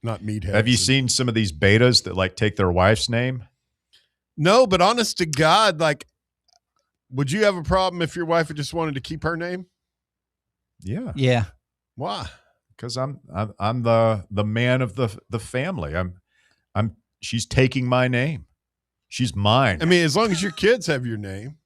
not meatheads. Have you seen some of these betas that like take their wife's name? No, but honest to God, like, would you have a problem if your wife had just wanted to keep her name? Yeah. Yeah. Why? Because I'm the man of the family. She's taking my name. She's mine. I mean, as long as your kids have your name.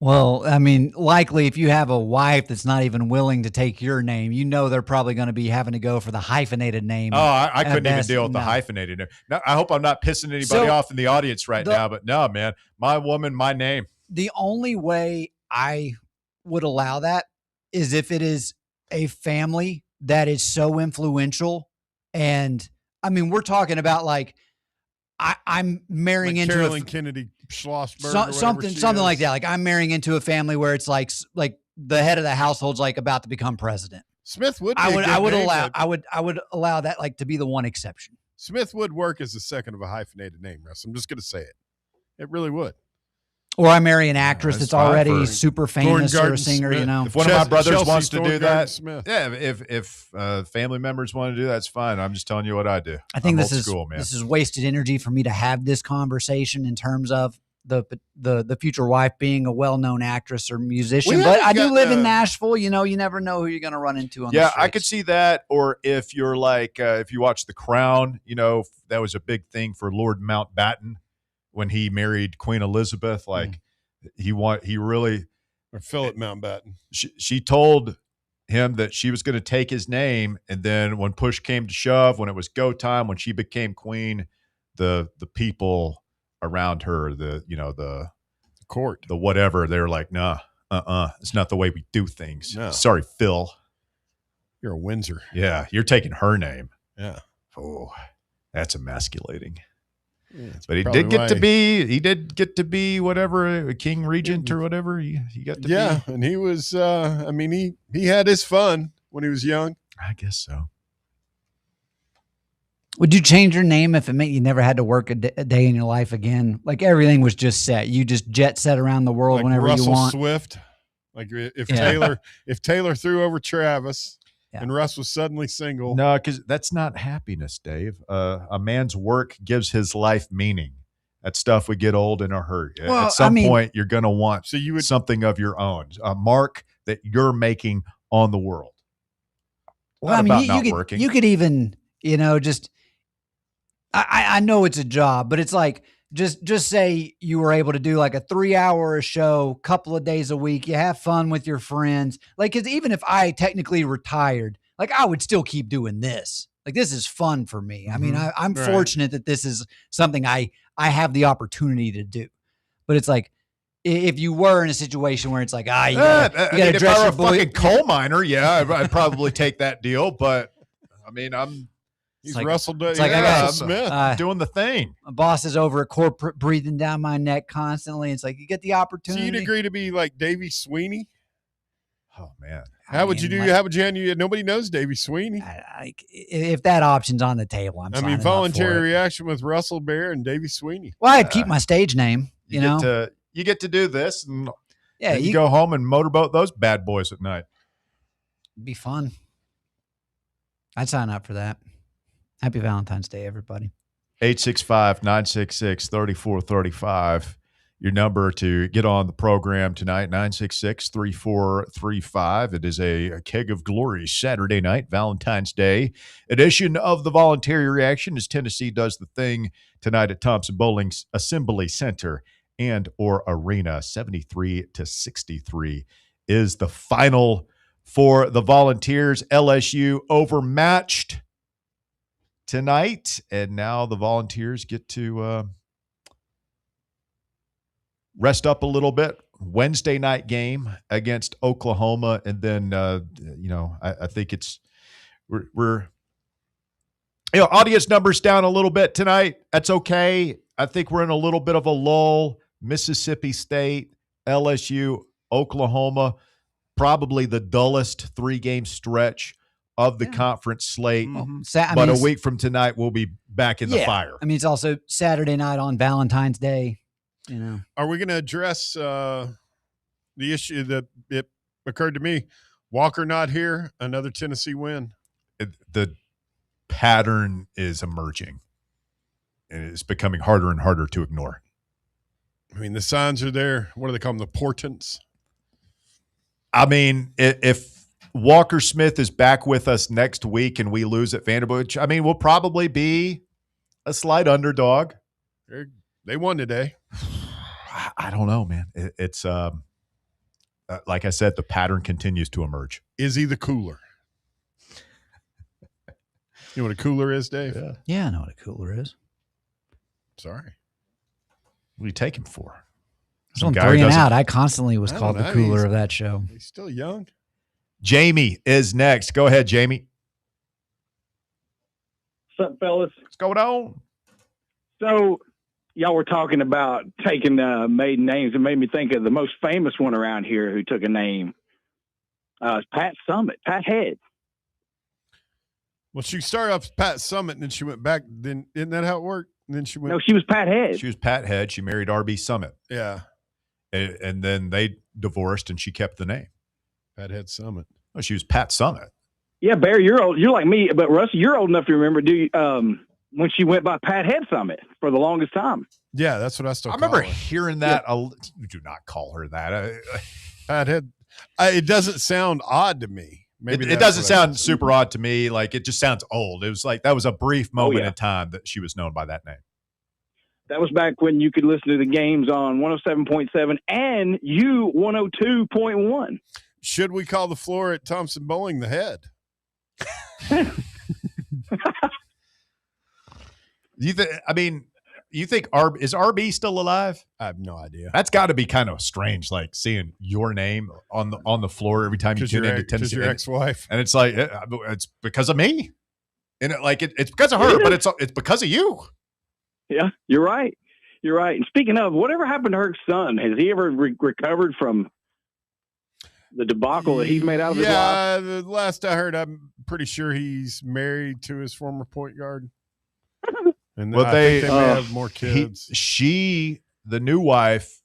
Well, I mean, likely if you have a wife that's not even willing to take your name, you know they're probably going to be having to go for the hyphenated name. Oh, I couldn't even best, deal with the no. hyphenated name. No, I hope I'm not pissing anybody off in the audience right now, but no, man. My woman, my name. The only way I would allow that is if it is a family that is so influential. And I mean, we're talking about like, I'm marrying like into Carolyn Kennedy Schlossberg, something like that. Like I'm marrying into a family where it's like the head of the household's like about to become president. Smith would. I would allow that like to be the one exception. Smith would work as the second of a hyphenated name, Russ. I'm just going to say it. It really would. Or I marry an actress that's already super famous or a singer, Smith. you know. If one of my brothers wants to do that, Smith. yeah. If family members want to do that, it's fine. I'm just telling you what I do. I think I'm this old is school, man. This is wasted energy for me to have this conversation in terms of the future wife being a well-known actress or musician. We But I haven't do got live in the- Nashville. You know, you never know who you're going to run into on the Yeah, streets. I could see that. Or if you're like, if you watch The Crown, you know, that was a big thing for Lord Mountbatten when he married Queen Elizabeth. Like he really, Or Philip Mountbatten. she told him that she was going to take his name. And then when push came to shove, when it was go time, when she became queen, the people around her, the court, the whatever, they're like, nah, it's not the way we do things. No. Sorry, Phil. You're a Windsor. Yeah, you're taking her name. Yeah. Oh, that's emasculating. Yeah, But he probably did get why- to be whatever, king regent or whatever. He got to be. Yeah, and he was. He had his fun when he was young. I guess so. Would you change your name if it meant you never had to work a day in your life again? Like everything was just set. You just jet set around the world Like whenever Russell you want. Swift. Like if Yeah. Taylor threw over Travis Yeah. and Russ was suddenly single. No, because that's not happiness, Dave. A man's work gives his life meaning. That stuff we get old and are hurt. Well, At some I mean- point, you're going to want So you would something of your own, a mark that you're making on the world. Well, Not I mean, about you not could, working. you could even, just, I know it's a job, but it's like, just say you were able to do like a 3-hour show, couple of days a week. You have fun with your friends. Like, 'cause even if I technically retired, like I would still keep doing this. Like, this is fun for me. I mean, I'm Right. fortunate that this is something I have the opportunity to do, but it's like, if you were in a situation where it's like, you gotta if dress I were your a boy. fucking coal miner, yeah, I'd probably take that deal. But I mean, he's like- Russell. it's like I Russell got- Smith. doing the thing. My boss is over at corporate breathing down my neck constantly. It's like you get the So opportunity. you'd agree to be like Davey Sweeney? Oh man, How would you do? How would you handle it? Nobody knows Davey Sweeney. If that option's on the table, I'm signing up for voluntary it. reaction with Russell Bear and Davey Sweeney. Well, I'd keep my stage name. You know, you get to do this, and yeah, you go home and motorboat those bad boys at night. It'd be fun. I'd sign up for that. Happy Valentine's Day, everybody. 865-966-3435. Your number to get on the program tonight, 966-3435. It is a Keg of Glory Saturday night, Valentine's Day edition of the Voluntary Reaction as Tennessee does the thing tonight at Thompson Bowling Assembly Center and or Arena. 73-63 is the final for the Volunteers. LSU overmatched tonight, and now the Volunteers get to rest up a little bit. Wednesday night game against Oklahoma, and then I think we're audience numbers down a little bit tonight. That's okay. I think we're in a little bit of a lull. Mississippi State, LSU, Oklahoma, probably the dullest 3-game stretch of the conference slate. But a week from tonight, we'll be back in the fire. I mean, it's also Saturday night on Valentine's Day. You know, are we going to address the issue that it occurred to me? Walker not here, another Tennessee win. The pattern is emerging, and it's becoming harder and harder to ignore. I mean, the signs are there. What do they call them? The portents. I mean, if Walker Smith is back with us next week and we lose at Vanderbilt, I mean, we'll probably be a slight underdog. They won today. I don't know, man. It's like I said, the pattern continues to emerge. Is he the cooler? You know what a cooler is, Dave? Yeah, I know what a cooler is. Sorry. What do you take him for? Some guy 3 and out. I constantly was called the cooler of that show. He's still young. Jamie is next. Go ahead, Jamie. What's up, fellas? What's going on? So, y'all were talking about taking maiden names. It made me think of the most famous one around here who took a name. Pat Summit, Pat Head. Well, she started off as Pat Summit, and then she went back. Then isn't that how it worked? And then she went. No, she was Pat Head. She was Pat Head. She married RB Summit. Yeah. And then they divorced, and she kept the name. Pat Head Summit. Oh, she was Pat Summit. Yeah, Bear, you're old. You're like me, but Russ, you're old enough to remember. When she went by Pat Head Summit for the longest time. Yeah, that's what I still. I remember hearing that. Yeah. You do not call her that. Pat Head. It doesn't sound odd to me. Maybe it doesn't sound super odd to me. Like, it just sounds old. It was like that was a brief moment in time that she was known by that name. That was back when you could listen to the games on 107.7 and U 102.1. Should we call the floor at Thompson Bowling the Head? You think is RB still alive? I have no idea. That's got to be kind of strange, like seeing your name on the floor every time you tune into Tennessee. Your ex-wife, and it's like it's because of me, and it's because of her, but it's because of you. Yeah, you're right. You're right. And speaking of, whatever happened to her son? Has he ever recovered from the debacle that he's made out of his life? Yeah, the last I heard, I'm pretty sure he's married to his former point guard. And I think they may have more kids. The new wife,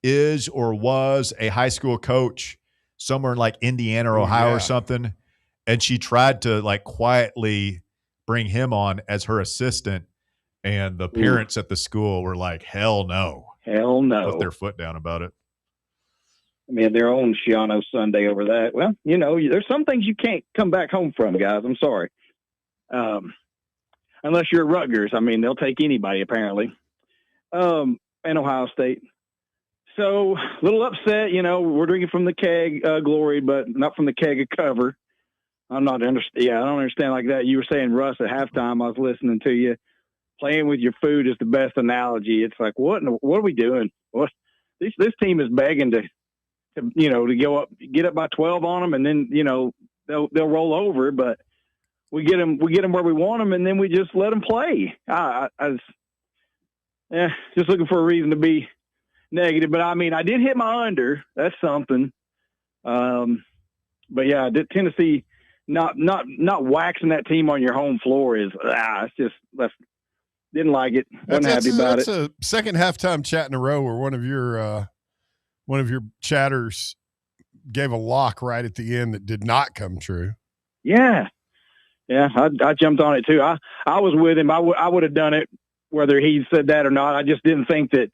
is or was a high school coach somewhere in like Indiana or Ohio or something, and she tried to like quietly bring him on as her assistant, and the parents at the school were like, "Hell no, hell no," put their foot down about it. I mean, their own Shiano Sunday over that. Well, there's some things you can't come back home from, guys. I'm sorry. Unless you're at Rutgers. I mean, they'll take anybody, apparently. And Ohio State. So, a little upset, we're drinking from the keg glory, but not from the keg of cover. I don't understand like that. You were saying, Russ, at halftime, I was listening to you. Playing with your food is the best analogy. It's like, what are we doing? This team is begging to go up, get up by 12 on them, and then, they'll roll over, but we get them where we want them, and then we just let them play. I was just looking for a reason to be negative. But, I mean, I did hit my under. That's something. But yeah, Tennessee not waxing that team on your home floor is it's just didn't like it. Wasn't happy about it. That's a second halftime chat in a row where one of your chatters gave a lock right at the end that did not come true. Yeah. I jumped on it too. I was with him. I would have done it whether he said that or not. I just didn't think that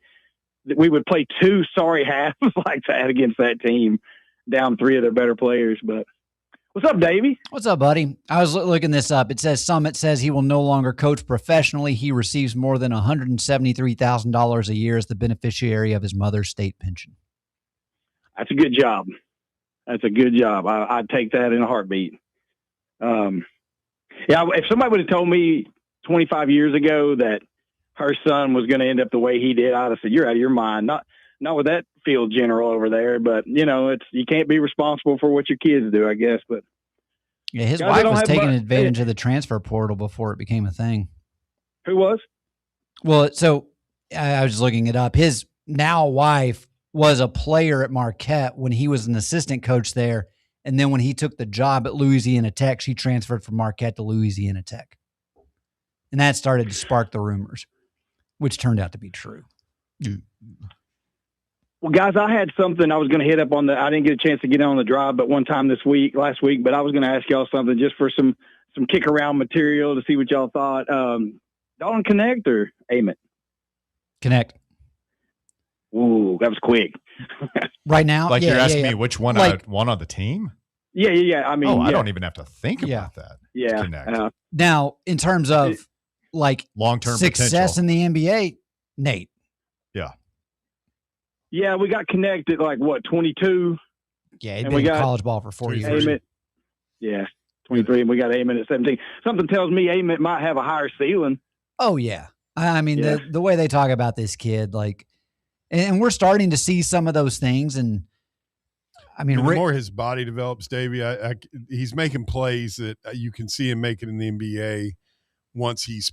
we would play two sorry halves like that against that team, down three of their better players. But what's up, Davey? What's up, buddy? I was looking this up. It says Summit says he will no longer coach professionally. He receives more than $173,000 a year as the beneficiary of his mother's state pension. That's a good job. I'd take that in a heartbeat. If somebody would have told me 25 years ago that her son was going to end up the way he did, I'd have said, "You're out of your mind." Not with that field general over there, but you can't be responsible for what your kids do, I guess. But yeah, his wife was taking advantage of the transfer portal before it became a thing. Who was? Well, so I was just looking it up. His now wife was a player at Marquette when he was an assistant coach there. And then when he took the job at Louisiana Tech, she transferred from Marquette to Louisiana Tech. And that started to spark the rumors, which turned out to be true. Well, guys, I had something I was going to hit up on I didn't get a chance to get on the drive, but one time last week, but I was going to ask y'all something just for some kick around material to see what y'all thought. Dalton Connect or Ament? Connect. Ooh, that was quick. Right now? Like you're asking me which one I want on the team? Yeah. I mean, I don't even have to think about that. Yeah. Now, in terms of long-term success potential. in the NBA, Nate. Yeah. Yeah, we got Connect at 22. Yeah, he'd been in college ball for 4 years. Ament, 23, and we got Ament at 17. Something tells me Ament might have a higher ceiling. Oh, yeah. I mean, the way they talk about this kid, and we're starting to see some of those things. And I mean, the more his body develops, Davey, he's making plays that you can see him making in the NBA once he's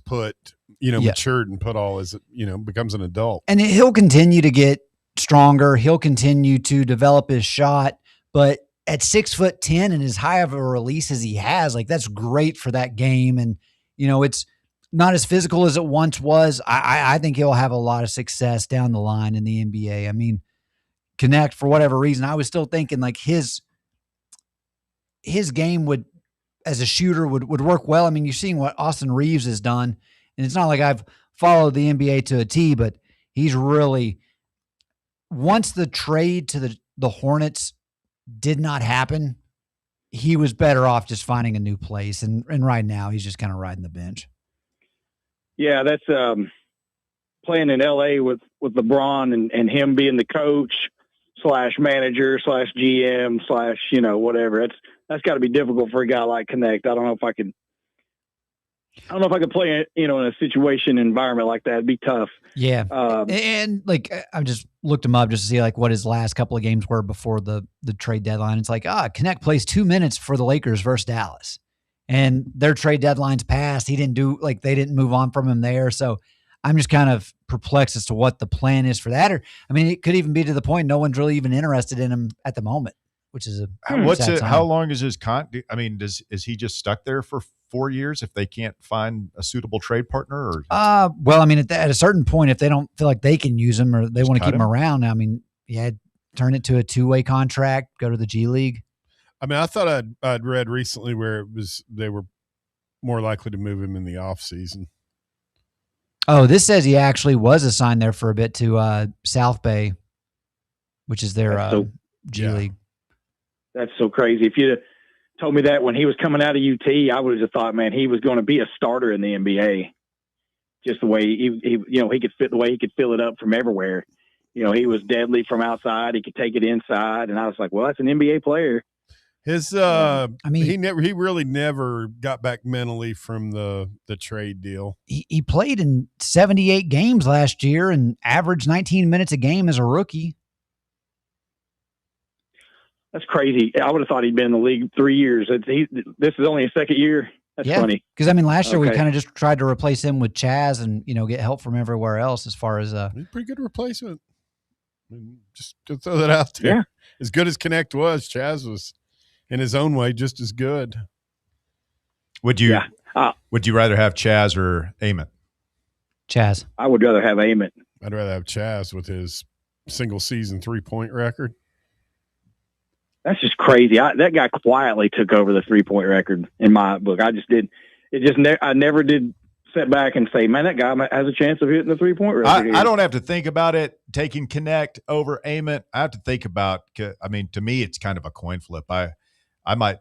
matured and put all his, becomes an adult. And he'll continue to get stronger. He'll continue to develop his shot. But at 6'10" and as high of a release as he has, that's great for that game. And, it's not as physical as it once was. I think he'll have a lot of success down the line in the NBA. I mean, Connect, for whatever reason, I was still thinking his game would, as a shooter, would work well. I mean, you're seeing what Austin Reeves has done, and it's not like I've followed the NBA to a T, but he's really, once the trade to the Hornets did not happen, he was better off just finding a new place. And right now he's just kind of riding the bench. Yeah, that's playing in LA with LeBron and him being the coach / manager / GM / whatever. That's got to be difficult for a guy like Connect. I don't know if I could play in a situation environment like that. It'd be tough. Yeah. And I just looked him up just to see what his last couple of games were before the trade deadline. It's Connect plays 2 minutes for the Lakers versus Dallas. And their trade deadline's passed. He didn't do they didn't move on from him there. So I'm just kind of perplexed as to what the plan is for that. Or, I mean, it could even be to the point no one's really even interested in him at the moment, which is how long is his is he just stuck there for 4 years if they can't find a suitable trade partner? Or well, I mean, at a certain point, if they don't feel like they can use him or they want to keep him around, I mean, turn it to a 2-way contract, go to the G League. I mean, I thought I'd read recently where they were more likely to move him in the off season. Oh, this says he actually was assigned there for a bit to South Bay, which is their G League. That's so crazy. If you'd told me that when he was coming out of UT, I would have just thought, man, he was going to be a starter in the NBA. Just the way he could fit, the way he could fill it up from everywhere. He was deadly from outside. He could take it inside, and I was like, well, that's an NBA player. His, he really never got back mentally from the trade deal. He played in 78 games last year and averaged 19 minutes a game as a rookie. That's crazy. I would have thought he'd been in the league 3 years. This is only his second year. That's funny. Because last year we kind of just tried to replace him with Chaz and get help from everywhere else as far as He's a pretty good replacement. Just to throw that out there. as good as Connect was, Chaz was in his own way just as good. Would you rather have Chaz or Ament? Chaz. I would rather have Ament. I'd rather have Chaz with his single season 3-point record. That's just crazy. That guy quietly took over the 3-point record in my book. I just did. I never did sit back and say, man, that guy has a chance of hitting the 3-point record. I don't have to think about it, taking Connect over Ament. I have to think about, I mean, to me, it's kind of a coin flip. I might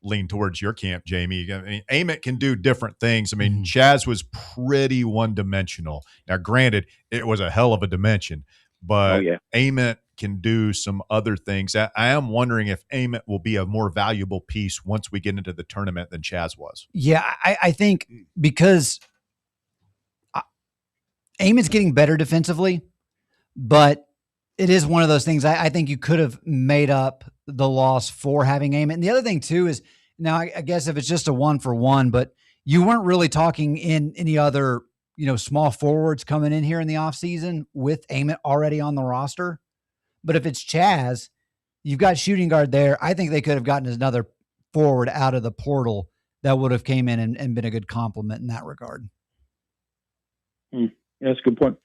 lean towards your camp, Jamie. I mean, Ament can do different things. I mean, Chaz was pretty one-dimensional. Now, granted, it was a hell of a dimension, but Ament can do some other things. I am wondering if Ament will be a more valuable piece once we get into the tournament than Chaz was. Yeah, I think because Ament's getting better defensively, but it is one of those things. I think you could have made up the loss for having Ament. And the other thing too is, now I guess if it's just a 1-for-1, but you weren't really talking in any other, small forwards coming in here in the offseason with Ament already on the roster. But if it's Chaz, you've got shooting guard there. I think they could have gotten another forward out of the portal that would have came in and been a good compliment in that regard. That's a good point.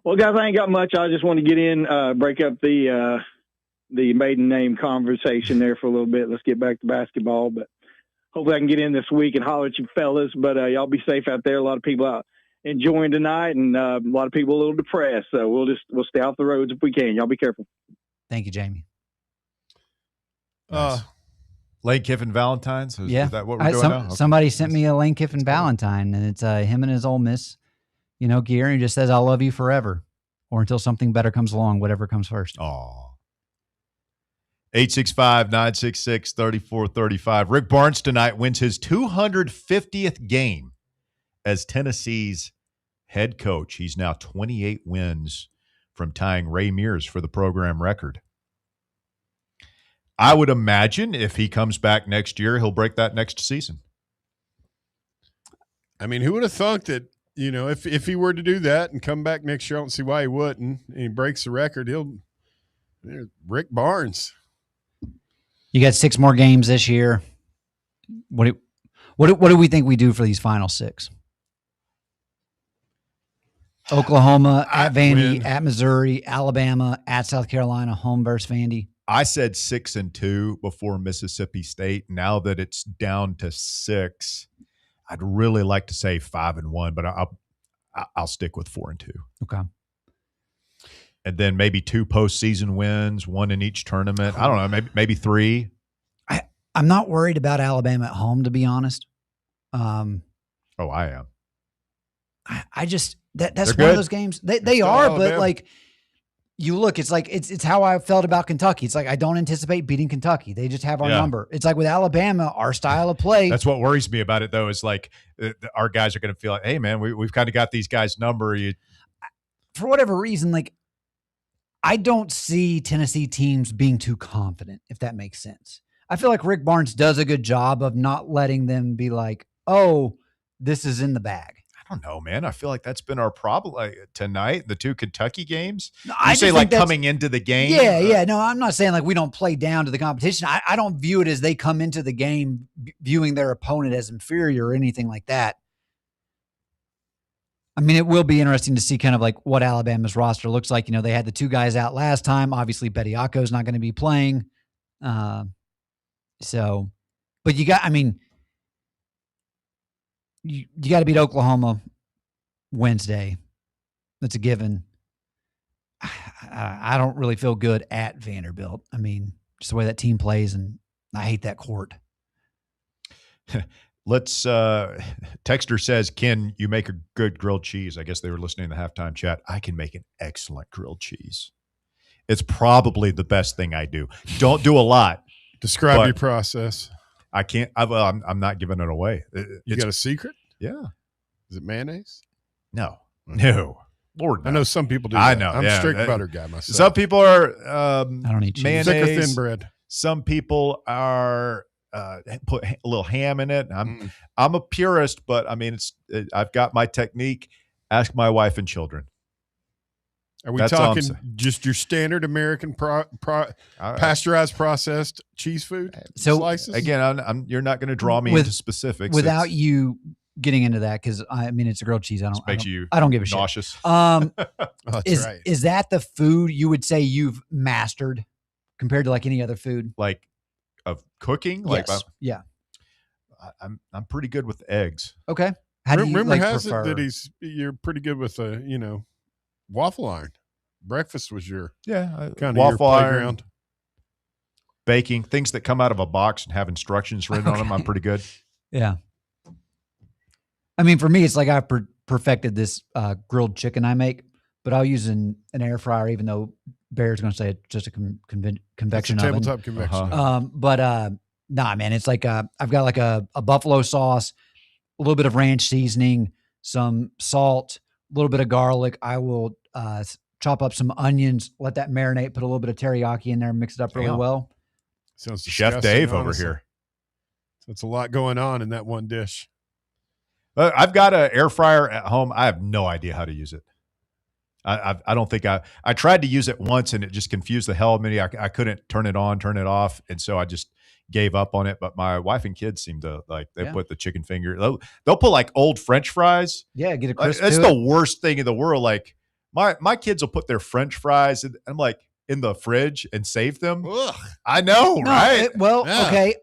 Well, guys, I ain't got much. I just want to get in, break up the maiden name conversation there for a little bit. Let's get back to basketball. But hopefully I can get in this week and holler at you fellas. But y'all be safe out there. A lot of people out enjoying tonight, and a lot of people a little depressed. So we'll stay off the roads if we can. Y'all be careful. Thank you, Jamie. Nice. Lane Kiffin Valentine's? Is that what we're doing now? Okay. Somebody sent me a Lane Kiffin Valentine, and it's him and his Ole Miss, gear, and he just says, "I love you forever," or until something better comes along, whatever comes first. Aw. 865-966-3435. Rick Barnes tonight wins his 250th game as Tennessee's head coach. He's now 28 wins from tying Ray Mears for the program record. I would imagine if he comes back next year, he'll break that next season. I mean, who would have thought that, if he were to do that and come back next year, I don't see why he wouldn't, and he breaks the record, Rick Barnes. You got 6 more games this year. What do we think we do for these final 6? Oklahoma, at Vandy, at Missouri, Alabama, at South Carolina, home versus Vandy. I said 6-2 before Mississippi State. Now that it's down to 6, I'd really like to say 5-1, but I'll stick with 4-2. Okay. And then maybe 2 postseason wins, 1 in each tournament. I don't know, maybe 3. I'm not worried about Alabama at home, to be honest. I am. I just that's one of those games. They are, Alabama. but like you look, it's how I felt about Kentucky. It's like I don't anticipate beating Kentucky. They just have our number. It's like with Alabama, our style of play. That's what worries me about it, though, is like our guys are going to feel like, hey, man, we've kind of got these guys' number. For whatever reason, like I don't see Tennessee teams being too confident, if that makes sense. I feel like Rick Barnes does a good job of not letting them be like, oh, this is in the bag. I don't know, man. I feel like that's been our problem tonight. The 2 Kentucky games. No, you say like coming into the game. Yeah. No, I'm not saying like we don't play down to the competition. I don't view it as they come into the game viewing their opponent as inferior or anything like that. I mean, it will be interesting to see kind of like what Alabama's roster looks like. They had the 2 guys out last time. Obviously, Bediako's not going to be playing. But you got to beat Oklahoma Wednesday. That's a given. I don't really feel good at Vanderbilt. I mean, just the way that team plays, and I hate that court. Let's Texter says, can you make a good grilled cheese? I guess they were listening to the halftime chat. I can make an excellent grilled cheese. It's probably the best thing I do. Don't do a lot. Describe your process. I can't. I'm not giving it away. You got a secret? Yeah. Is it mayonnaise? No. Lord, no. I know some people do. I that. know. I'm a strict butter guy myself. Some people are I don't eat cheese. mayonnaise. Thick or thin bread. Some people are put a little ham in it. I'm a purist, but I mean, I've got my technique. Ask my wife and children. Are we That's all I'm talking saying. just your standard American pasteurized processed cheese food So, slices? Again, you're not going to draw me With- into specifics without It's- you getting into that, because I mean it's a grilled cheese. it makes you I don't give a shit. nauseous. Oh, that's Is right. is that the food you would say you've mastered compared to like any other food? Like of cooking, like Yes. Yeah. I'm pretty good with eggs. Okay. How do you Rumor like has prefer? it that you're pretty good with a waffle iron. Breakfast was your Yeah, kind of waffle your iron, playground. baking, things that come out of a box and have instructions written on them. I'm pretty good. Yeah. I mean, for me, it's like I perfected this grilled chicken I make, but I'll use an air fryer, even though Bear's going to say it's just a That's a convection oven. tabletop convection. Uh-huh. oven. But nah, man, it's like I've got like a buffalo sauce, a little bit of ranch seasoning, some salt, a little bit of garlic. I will chop up some onions, let that marinate, put a little bit of teriyaki in there, mix it up really Damn. well. Sounds Chef disgusting, Dave over honestly. here. That's a lot going on in that one dish. I've got an air fryer at home. I have no idea how to use it. I don't think I tried to use it once and it just confused the hell out of me. I couldn't turn it on, turn it off, and so I just gave up on it. But my wife and kids seem to like. They put the chicken finger. They'll put like old French fries. Yeah, get a Like, crisp. that's to the it. worst thing in the world. Like my kids will put their French fries and I'm like in the fridge and save them. Ugh. I know, No, right? well, Yeah. okay.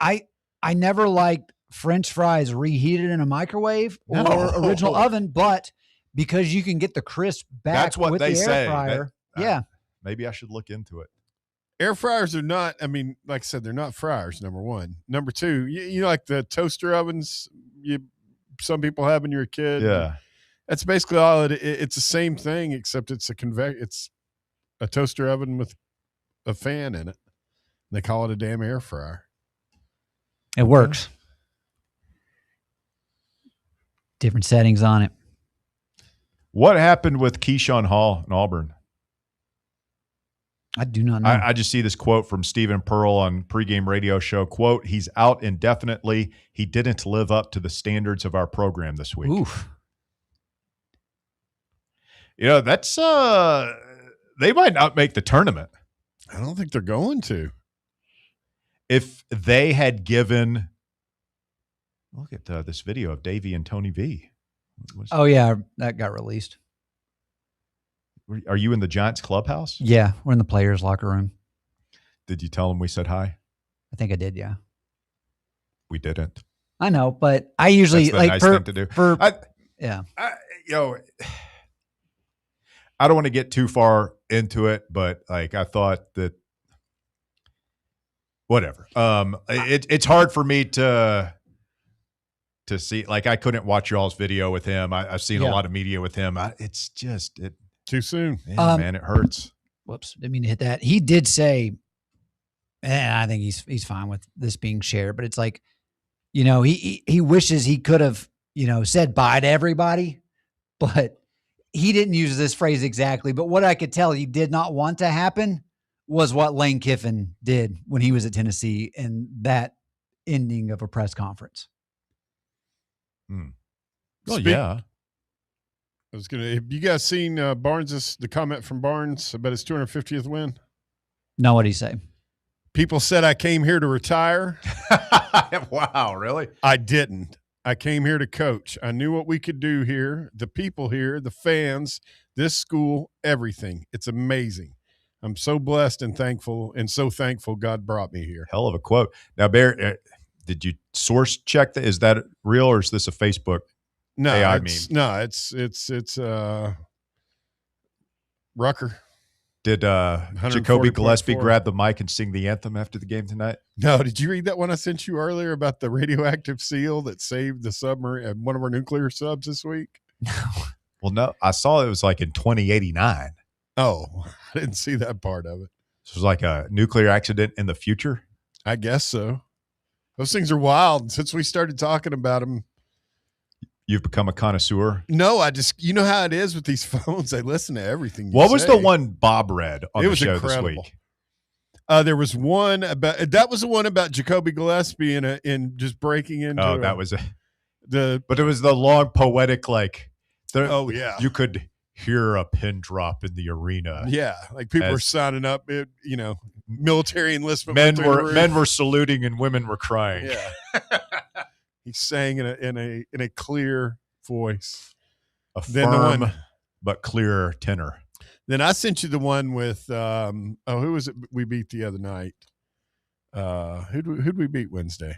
I never liked French fries reheated in a microwave or No. original oven, but because you can get the crisp back That's what with they the air say. fryer. That- yeah. Maybe I should look into it. Air fryers are not, I mean, like I said, they're not fryers, number one. Number two, you know, like the toaster ovens some people have when you're a kid. Yeah. That's basically all it's the same thing, except it's it's a toaster oven with a fan in it. They call it a damn air fryer. It works. Different settings on it. What happened with Keyshawn Hall in Auburn? I do not know. I just see this quote from Stephen Pearl on pregame radio show. Quote, he's out indefinitely. He didn't live up to the standards of our program this week. Oof. You know, that's they might not make the tournament. I don't think they're going to. If they had given, look at this video of Davey and Tony V. Oh, yeah. That got released. Are you in the Giants clubhouse? Yeah. We're in the players' locker room. Did you tell them we said hi? I think I did. Yeah. We didn't. I know, but I usually That's the like nice for, thing to do. for I don't want to get too far into it, but like I thought that whatever. It's hard for me to see. Like I couldn't watch y'all's video with him. I've seen a lot of media with him. It's just Too soon. man, it hurts. whoops, didn't mean to hit that. He did say, and I think he's fine with this being shared, but it's like, you know, he wishes he could have, you know, said bye to everybody, but he didn't use this phrase exactly. But what I could tell he did not want to happen was what Lane Kiffin did when he was at Tennessee and that ending of a press conference. Well, yeah. I was gonna. Have you guys seen the comment from Barnes about his 250th win? No, what'd he say? People said I came here to retire. Wow, really? I didn't. I came here to coach. I knew what we could do here, the people here, the fans, this school, everything. It's amazing. I'm so blessed and thankful, and so thankful God brought me here. Hell of a quote. Now, Bear, did you source check that? Is that real or is this a Facebook? No, AI it's, meme. no, it's Rucker. Did Jacoby Gillespie 140.4. grab the mic and sing the anthem after the game tonight? No, did you read that one I sent you earlier about the radioactive seal that saved the submarine, one of our nuclear subs this week? Well, no, I saw it was like in 2089. Oh, I didn't see that part of it. So it was like a nuclear accident in the future. I guess so. Those things are wild. Since we started talking about them, You've become a connoisseur. no, you know how it is with these phones. They listen to everything. What was the one Bob read on It the was show incredible. this week? There was one that was the one about Jacoby Gillespie in just breaking into. That was the. but it was the long poetic like. Oh yeah, You could hear a pin drop in the arena. Yeah, like people were signing up. Military enlistment. Men were saluting and women were crying. Yeah, he sang in a clear voice, a firm but clear tenor. Then I sent you the one with who was it we beat the other night? Who'd we beat Wednesday?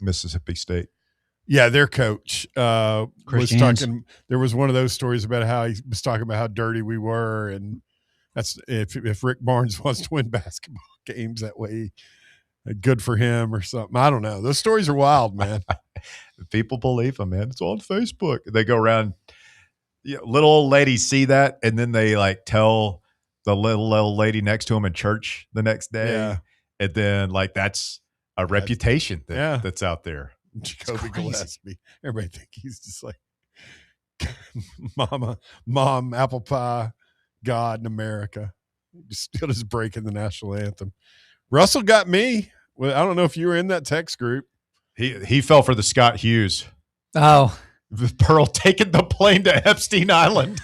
Mississippi State. Yeah, their coach was Hans. talking. There was one of those stories about how he was talking about how dirty we were, and that's if Rick Barnes wants to win basketball games that way, good for him or something. I don't know. Those stories are wild, man. People believe them, man. It's on Facebook. They go around. Little old ladies see that, and then they like tell the little lady next to him in church the next day. Yeah. And then like that's a reputation that's out there. Jacoby Gillespie. Everybody think he's just like mom, apple pie, God in America. Still just breaking the national anthem. Russell got me. Well, I don't know if you were in that text group. He fell for the Scott Hughes. Oh. Pearl taking the plane to Epstein Island.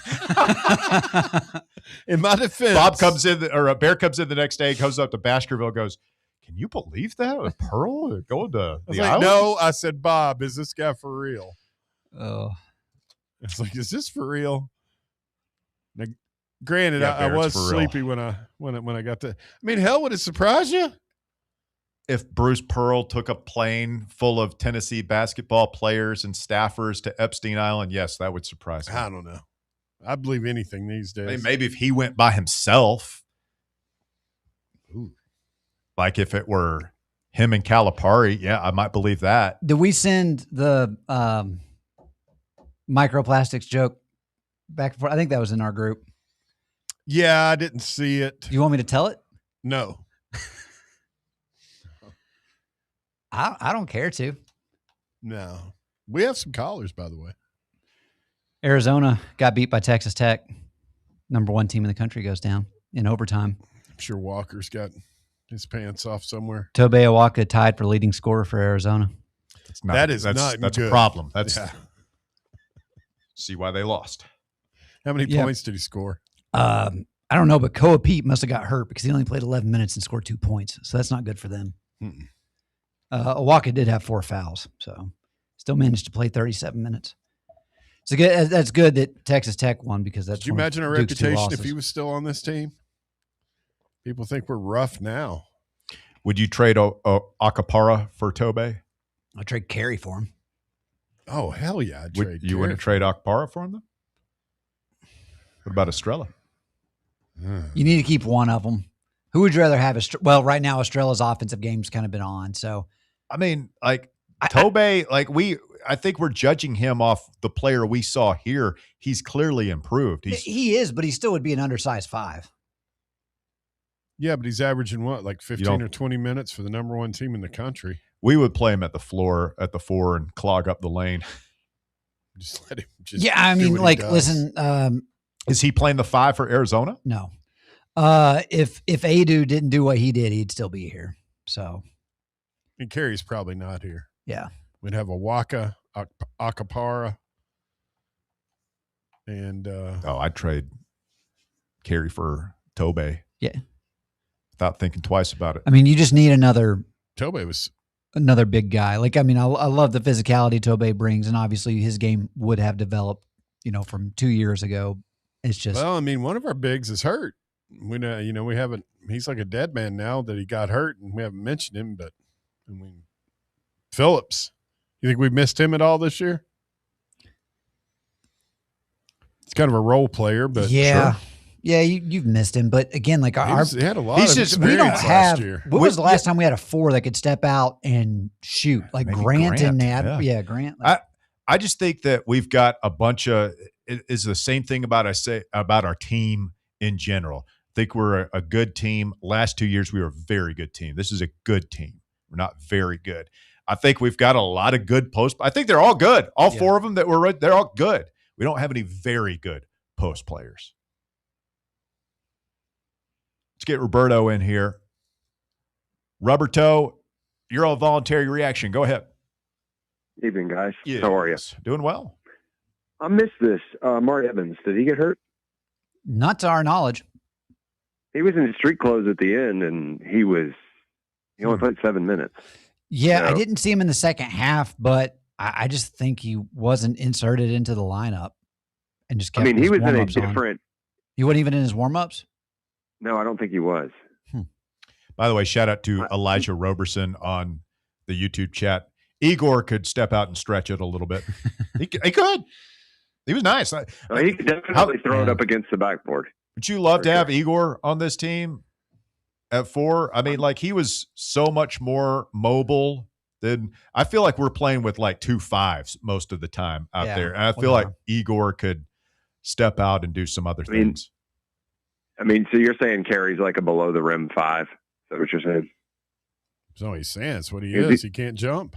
In my defense, Bob comes in, or Bear comes in the next day, comes up to Baskerville, goes, "Can you believe that? With Pearl going to the island?" No, I said, Bob, is this guy for real? Oh, it's like, is this for real? Now, granted, Yeah, I Bear, was it's for real. sleepy when I got to. I mean, hell, would it surprise you? If Bruce Pearl took a plane full of Tennessee basketball players and staffers to Epstein Island, yes, that would surprise me. I don't know. I believe anything these days. I mean, maybe if he went by himself, like if it were him and Calipari, yeah, I might believe that. did we send the microplastics joke back and forth? I think that was in our group. Yeah, I didn't see it. Do you want me to tell it? No. I don't care to. No. We have some callers, by the way. Arizona got beat by Texas Tech. Number 1 team in the country goes down in overtime. I'm sure Walker's got his pants off somewhere. Tobe Awaka tied for leading scorer for Arizona. That's good. a problem. That's Yeah. See why they lost. How many Yeah. points did he score? I don't know, but Koa Pete must have got hurt because he only played 11 minutes and scored 2 points. So that's not good for them. Mm-mm. Awaka did have 4 fouls, so still managed to play 37 minutes. So that's good that Texas Tech won because that's. Could you imagine our reputation if he was still on this team? People think we're rough now. Would you trade Acapara for Tobe? I'll trade Carey for him. Oh, hell yeah. I'd trade You wouldn't trade Acapara for him, though? What about Estrella? You need to keep one of them. Who would you rather have? Well, right now, Estrella's offensive game's kind of been on. So, I mean, like Tobe, I think we're judging him off the player we saw here. He's clearly improved. he is, but he still would be an undersized 5. Yeah, but he's averaging what, like 15 or 20 minutes for the number 1 team in the country. We would play him at the 4 and clog up the lane. Just let him. Just Yeah, I do mean, what he like, does. listen. Is he playing the 5 for Arizona? No. If Adu didn't do what he did, he'd still be here. So, And Carey's probably not here. yeah. We'd have Awaka, Acapara, and I'd trade Carey for Tobe. Yeah. Without thinking twice about it. I mean, you just need another Tobe was. another big guy. Like, I mean, I love the physicality Tobe brings, and obviously his game would have developed, from 2 years ago. It's just Well, I mean, one of our bigs is hurt. We know, we haven't. He's like a dead man now that he got hurt, and we haven't mentioned him. But I mean, Phillips. You think we missed him at all this year? It's kind of a role player, but yeah. sure. Yeah, you've missed him, but again, like He had a lot of we don't experience have. last year. When was the last time we had a 4 that could step out and shoot? Like Maybe Grant and Grant, Nat. yeah. Grant. I just think that we've got a bunch of is the same thing about our team in general. I think we're a good team. Last 2 years we were a very good team. This is a good team. We're not very good. I think we've got a lot of good post. I think they're all good. All 4 of them that were they're all good. We don't have any very good post players. Let's get Roberto in here. Roberto, you're all voluntary reaction. Go ahead. Evening, guys. How are you? Doing well. I missed this. Mark Evans, did he get hurt? Not to our knowledge. He was in street clothes at the end, and he only played 7 minutes. Yeah, So, I didn't see him in the second half, but I just think he wasn't inserted into the lineup and just kept he was in a warm-ups on. different. He wasn't even in his warm-ups? No, I don't think he was. By the way, shout out to Elijah Roberson on the YouTube chat. Igor could step out and stretch it a little bit. He could. He was nice. He could definitely throw it up against the backboard. Would you love to have Igor on this team at 4? I mean, like, he was so much more mobile than – I feel like we're playing with like 2 5s most of the time out there. And I feel like Igor could step out and do some other things. So you're saying Carey's like a below the rim 5? Is that what you're saying? So he's saying that's what he is. He can't jump.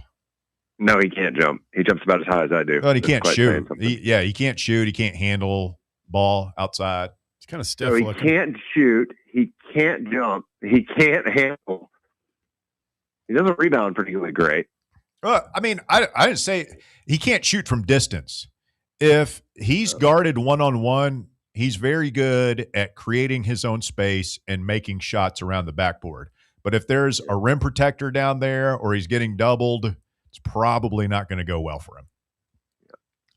No, he can't jump. He jumps about as high as I do. But he can't shoot. He can't shoot. He can't handle ball outside. He's kind of stiff. So he looking. can't shoot. He can't jump. He can't handle. He doesn't rebound particularly great. I didn't say he can't shoot from distance. If he's guarded one-on-one, he's very good at creating his own space and making shots around the backboard. But if there's a rim protector down there or he's getting doubled, it's probably not going to go well for him.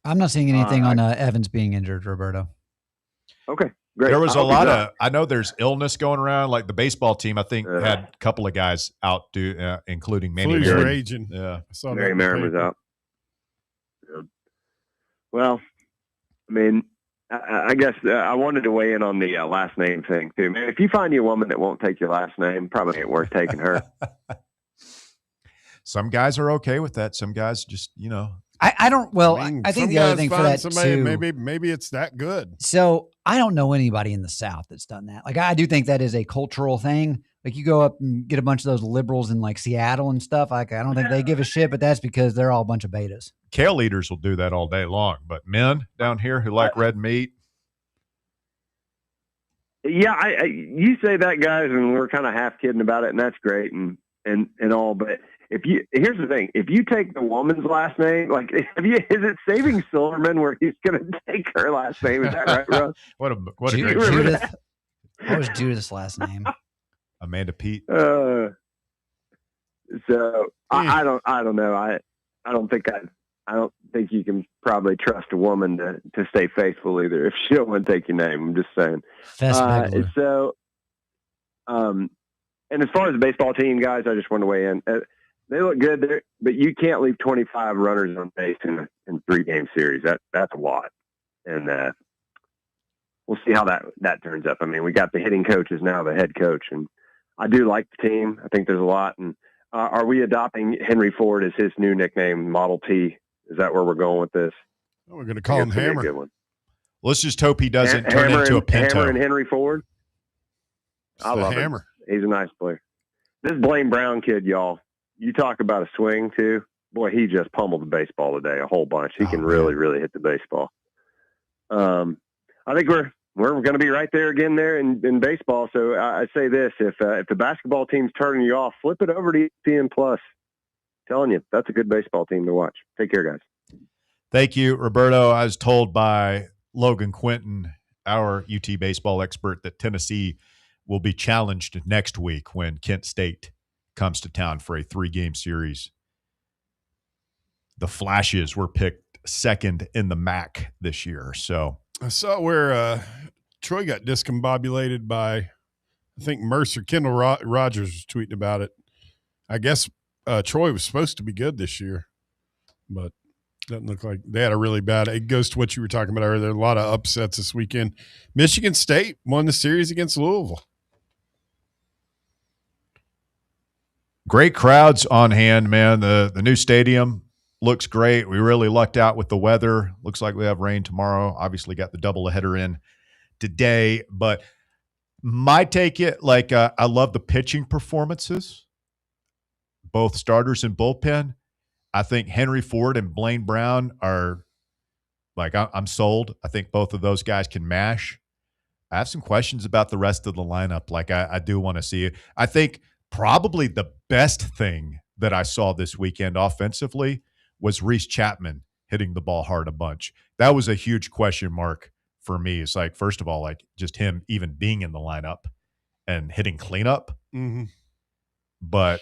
I'm not seeing anything on Evans being injured, Roberto. Okay, great. There was a lot of – I know there's illness going around. Like the baseball team, I think, had a couple of guys out, including Manny Merriman. Raging. Yeah. Manny Merriman was out. Yeah. Well, I guess I wanted to weigh in on the last name thing, too. Man, if you find you a woman that won't take your last name, probably ain't worth taking her. Some guys are okay with that. Some guys just, I don't. Well, I think the other thing for that too. Maybe it's that good. So I don't know anybody in the South that's done that. Like I do think that is a cultural thing. Like you go up and get a bunch of those liberals in like Seattle and stuff. Like I don't think they give a shit, but that's because they're all a bunch of betas. Kale eaters will do that all day long, but men down here who like red meat. Yeah, you say that, guys, and we're kind of half kidding about it, and that's great and all. But here's the thing: if you take the woman's last name, like, is it Saving Silverman where he's going to take her last name? Is that right, Russ? what a great Judith. What was Judith's last name? Amanda Pete. So I don't know. I don't think you can probably trust a woman to stay faithful either if she don't want to take your name. I'm just saying. And as far as the baseball team, guys, I just want to weigh in. They look good there, but you can't leave 25 runners on base in 3-game series. That's a lot, and we'll see how that turns up. I mean, we got the hitting coach is now the head coach, and I do like the team. I think there's a lot. And are we adopting Henry Ford as his new nickname, Model T? Is that where we're going with this? Oh, we're going to call him Hammer. Good one. Let's just hope he doesn't turn into a Pinto. Hammer and Henry Ford. I love him. He's a nice player. This Blaine Brown kid, y'all, you talk about a swing too. Boy, he just pummeled the baseball today a whole bunch. He can really, really hit the baseball. I think we're going to be right there again there in baseball. So I say this, if the basketball team's turning you off, flip it over to ESPN Plus. Telling you, that's a good baseball team to watch. Take care, guys. Thank you, Roberto. I was told by Logan Quinton, our UT baseball expert, that Tennessee will be challenged next week when Kent State comes to town for a 3-game series. The Flashes were picked second in the MAC this year. So I saw where Troy got discombobulated by, I think Mercer. Kendall Rogers was tweeting about it. I guess Troy was supposed to be good this year, but doesn't look like they had a really bad. It goes to what you were talking about earlier. There are a lot of upsets this weekend. Michigan State won the series against Louisville. Great crowds on hand, man. The new stadium looks great. We really lucked out with the weather. Looks like we have rain tomorrow. Obviously got the doubleheader in today, but my take it, like, I love the pitching performances, both starters and bullpen. I think Henry Ford and Blaine Brown are, like, I'm sold. I think both of those guys can mash. I have some questions about the rest of the lineup. Like, I do want to see it. I think probably the best thing that I saw this weekend offensively was Reese Chapman hitting the ball hard a bunch. That was a huge question mark for me is like, first of all, like just him even being in the lineup and hitting cleanup. Mm-hmm. But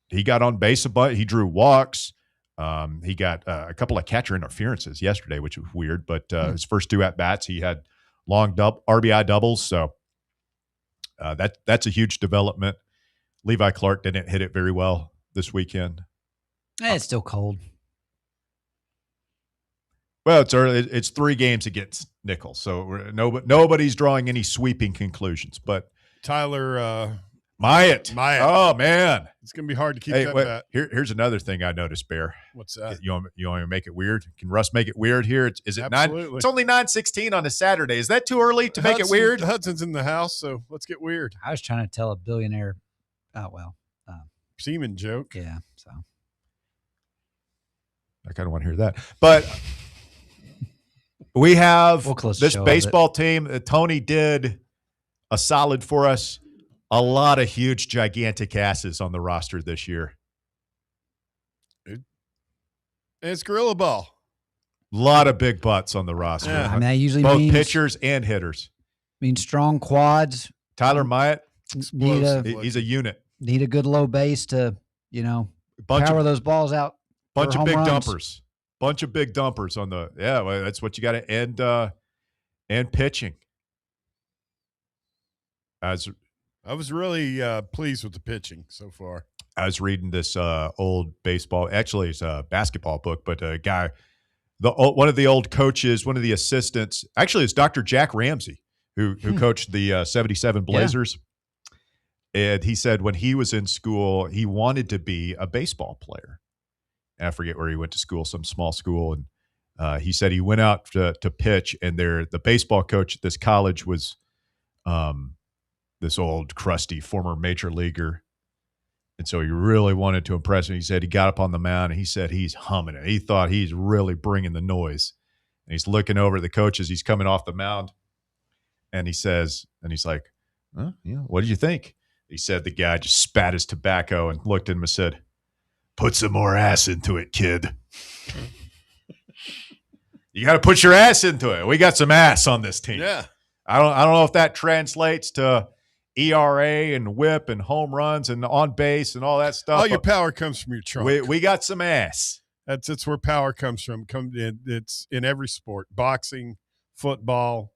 he got on base a bunch. He drew walks. He got a couple of catcher interferences yesterday, which was weird. But his first 2 at-bats, he had long RBI doubles. So that's a huge development. Levi Clark didn't hit it very well this weekend. It's still cold. Well, it's early. It's 3 games against Nichols, so nobody's drawing any sweeping conclusions. But Tyler Myatt. Oh man, it's gonna be hard to keep that bat. Here's another thing I noticed, Bear. What's that? You want to make it weird? Can Russ make it weird here? Is it Absolutely. 9? It's only 9:16 on a Saturday. Is that too early to make it weird? Hudson's in the house, so let's get weird. I was trying to tell a billionaire. Seaman joke. Yeah. So I kind of want to hear that, but. We have this baseball team. Tony did a solid for us. A lot of huge, gigantic asses on the roster this year. It's gorilla ball. A lot of big butts on the roster. Yeah. I mean, that usually both means pitchers and hitters. Means strong quads. Tyler Myatt, he's a unit. Need a good low base to, power those balls out. Bunch of big runs. dumpers. Bunch of big dumpers on the well, that's what you got to and pitching. I was really pleased with the pitching so far. I was reading this old baseball, actually it's a basketball book, but a guy, one of the old coaches, one of the assistants, actually it's Dr. Jack Ramsey who coached the 77 Blazers. Yeah. And he said when he was in school, he wanted to be a baseball player. I forget where he went to school, some small school. And he said he went out to pitch, and the baseball coach at this college was this old, crusty, former major leaguer. And so he really wanted to impress him. He said he got up on the mound, and he said he's humming it. He thought he's really bringing the noise. And he's looking over at the coach as he's coming off the mound. And he's like, what did you think? He said the guy just spat his tobacco and looked at him and said, "Put some more ass into it, kid." You got to put your ass into it. We got some ass on this team. Yeah. I don't know if that translates to ERA and whip and home runs and on base and all that stuff. All your power comes from your trunk. We got some ass. That's where power comes from. It's in every sport: boxing, football,